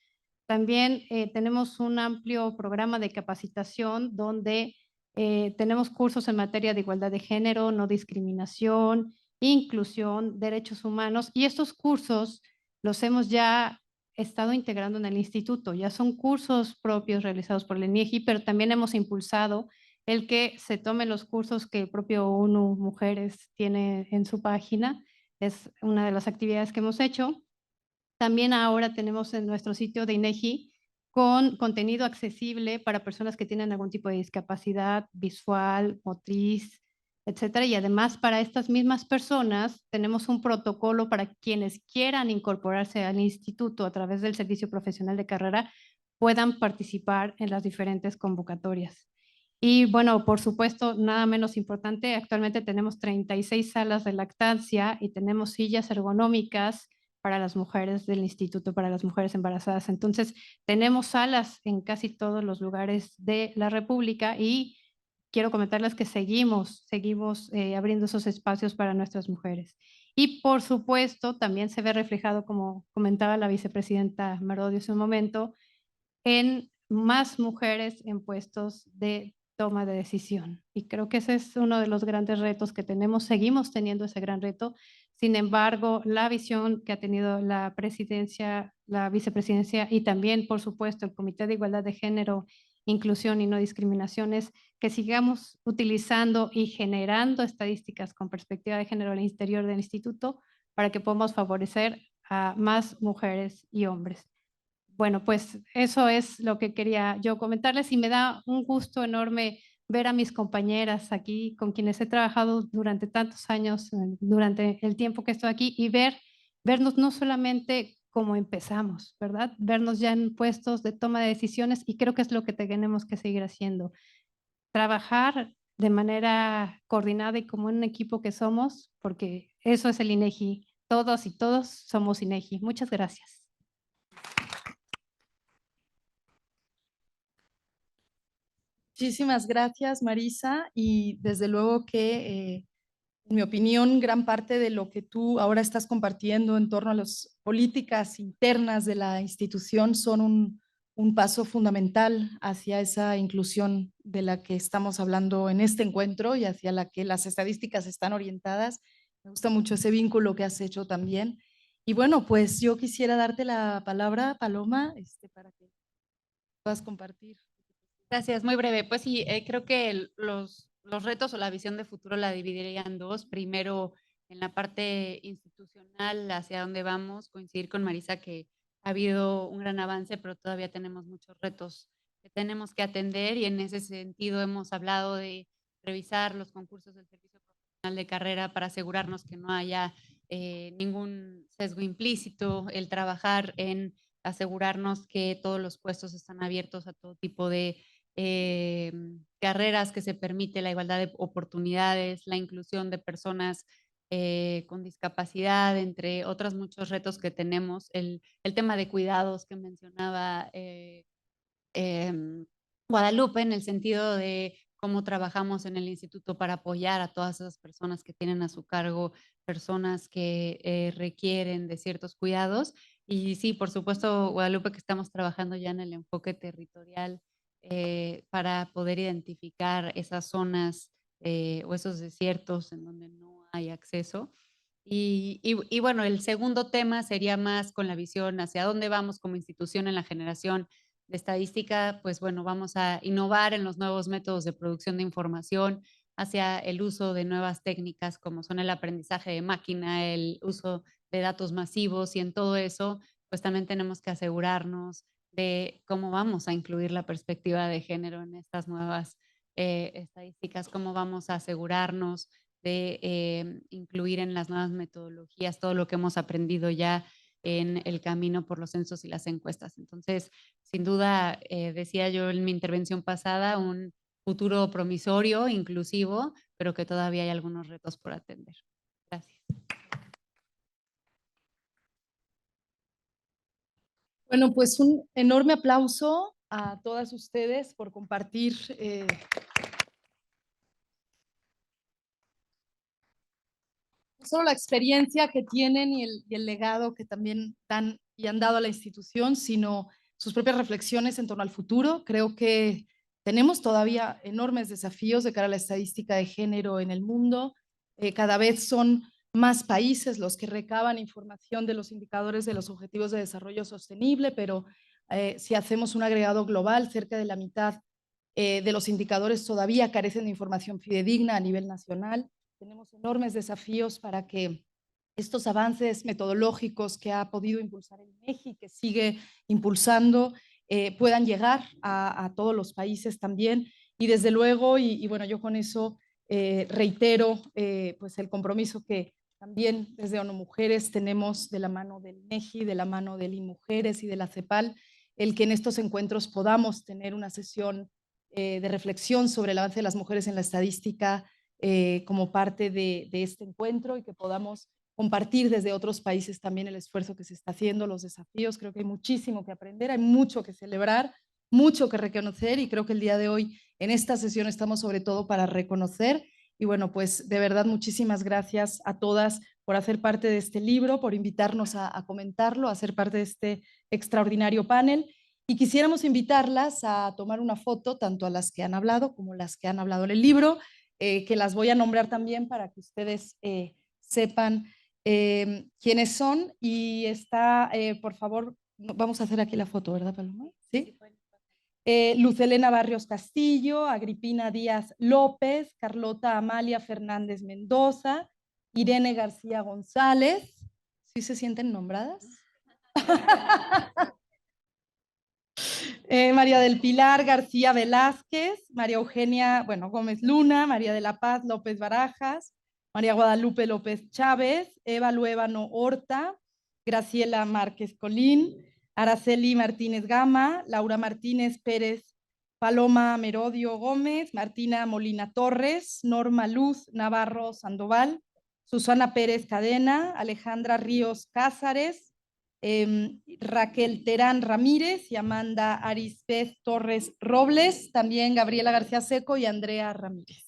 También tenemos un amplio programa de capacitación donde tenemos cursos en materia de igualdad de género, no discriminación, inclusión, derechos humanos, y estos cursos los hemos ya estado integrando en el instituto. Ya son cursos propios realizados por el INEGI, pero también hemos impulsado el que se tomen los cursos que el propio ONU Mujeres tiene en su página. Es una de las actividades que hemos hecho. También ahora tenemos en nuestro sitio de INEGI con contenido accesible para personas que tienen algún tipo de discapacidad visual, motriz, etcétera. Y además para estas mismas personas tenemos un protocolo para quienes quieran incorporarse al instituto a través del servicio profesional de carrera puedan participar en las diferentes convocatorias. Y bueno, por supuesto, nada menos importante, actualmente tenemos 36 salas de lactancia y tenemos sillas ergonómicas para las mujeres del instituto, para las mujeres embarazadas. Entonces, tenemos salas en casi todos los lugares de la República y quiero comentarles que seguimos abriendo esos espacios para nuestras mujeres. Y por supuesto, también se ve reflejado, como comentaba la vicepresidenta Merodio hace un momento, en más mujeres en puestos de toma de decisión. Y creo que ese es uno de los grandes retos que tenemos. Seguimos teniendo ese gran reto. Sin embargo, la visión que ha tenido la presidencia, la vicepresidencia y también, por supuesto, el Comité de Igualdad de Género, Inclusión y No Discriminación es que sigamos utilizando y generando estadísticas con perspectiva de género al interior del instituto para que podamos favorecer a más mujeres y hombres. Bueno, pues eso es lo que quería yo comentarles y me da un gusto enorme ver a mis compañeras aquí con quienes he trabajado durante tantos años, durante el tiempo que estoy aquí y vernos no solamente como empezamos, ¿verdad? Vernos ya en puestos de toma de decisiones y creo que es lo que tenemos que seguir haciendo. Trabajar de manera coordinada y como un equipo que somos, porque eso es el INEGI. Todos y todos somos INEGI. Muchas gracias. Muchísimas gracias, Marisa, y desde luego que, en mi opinión, gran parte de lo que tú ahora estás compartiendo en torno a las políticas internas de la institución son un paso fundamental hacia esa inclusión de la que estamos hablando en este encuentro y hacia la que las estadísticas están orientadas. Me gusta mucho ese vínculo que has hecho también. Y bueno, pues yo quisiera darte la palabra, Paloma, para que puedas compartir. Gracias, muy breve. Pues sí, creo que los retos o la visión de futuro la dividiría en dos. Primero, en la parte institucional, hacia dónde vamos, coincidir con Marisa que ha habido un gran avance, pero todavía tenemos muchos retos que tenemos que atender y en ese sentido hemos hablado de revisar los concursos del servicio profesional de carrera para asegurarnos que no haya ningún sesgo implícito, el trabajar en asegurarnos que todos los puestos están abiertos a todo tipo de carreras, que se permite la igualdad de oportunidades, la inclusión de personas con discapacidad, entre otros muchos retos que tenemos, el tema de cuidados que mencionaba Guadalupe, en el sentido de cómo trabajamos en el instituto para apoyar a todas esas personas que tienen a su cargo personas que requieren de ciertos cuidados. Y sí, por supuesto, Guadalupe, que estamos trabajando ya en el enfoque territorial para poder identificar esas zonas o esos desiertos en donde no hay acceso. Y bueno, el segundo tema sería más con la visión hacia dónde vamos como institución en la generación de estadística. Pues bueno, vamos a innovar en los nuevos métodos de producción de información, hacia el uso de nuevas técnicas como son el aprendizaje de máquina, el uso de datos masivos, y en todo eso pues también tenemos que asegurarnos de cómo vamos a incluir la perspectiva de género en estas nuevas estadísticas, cómo vamos a asegurarnos de incluir en las nuevas metodologías todo lo que hemos aprendido ya en el camino por los censos y las encuestas. Entonces, sin duda, decía yo en mi intervención pasada, un futuro promisorio, inclusivo, pero que todavía hay algunos retos por atender. Gracias. Bueno, pues un enorme aplauso a todas ustedes por compartir no solo la experiencia que tienen y el legado que también dan y han dado a la institución, sino sus propias reflexiones en torno al futuro. Creo que tenemos todavía enormes desafíos de cara a la estadística de género en el mundo. Cada vez son más países los que recaban información de los indicadores de los Objetivos de Desarrollo Sostenible, pero si hacemos un agregado global, cerca de la mitad de los indicadores todavía carecen de información fidedigna a nivel nacional. Tenemos enormes desafíos para que estos avances metodológicos que ha podido impulsar el INEGI, que sigue impulsando, puedan llegar a todos los países también. Y desde luego, y bueno, yo con eso reitero pues el compromiso que también desde ONU Mujeres tenemos de la mano del INEGI, de la mano del INMujeres y de la CEPAL, el que en estos encuentros podamos tener una sesión de reflexión sobre el avance de las mujeres en la estadística como parte de este encuentro, y que podamos compartir desde otros países también el esfuerzo que se está haciendo, los desafíos. Creo que hay muchísimo que aprender, hay mucho que celebrar, mucho que reconocer, y creo que el día de hoy en esta sesión estamos sobre todo para reconocer. Y bueno, pues de verdad muchísimas gracias a todas por hacer parte de este libro, por invitarnos a comentarlo, a ser parte de este extraordinario panel. Y quisiéramos invitarlas a tomar una foto, tanto a las que han hablado como las que han hablado en el libro, que las voy a nombrar también para que ustedes sepan quiénes son. Y está, por favor, vamos a hacer aquí la foto, ¿verdad, Paloma? ¿Sí? Luz Helena Barrios Castillo, Agripina Díaz López, Carlota Amalia Fernández Mendoza, Irene García González. ¿Sí se sienten nombradas? María del Pilar García Velázquez, María Eugenia, Gómez Luna, María de la Paz López Barajas, María Guadalupe López Chávez, Eva Luébano Horta, Graciela Márquez Colín, Araceli Martínez Gama, Laura Martínez Pérez, Paloma Merodio Gómez, Martina Molina Torres, Norma Luz Navarro Sandoval, Susana Pérez Cadena, Alejandra Ríos Cázares, Raquel Terán Ramírez y Amanda Arisbeth Torres Robles, también Gabriela García Seco y Andrea Ramírez.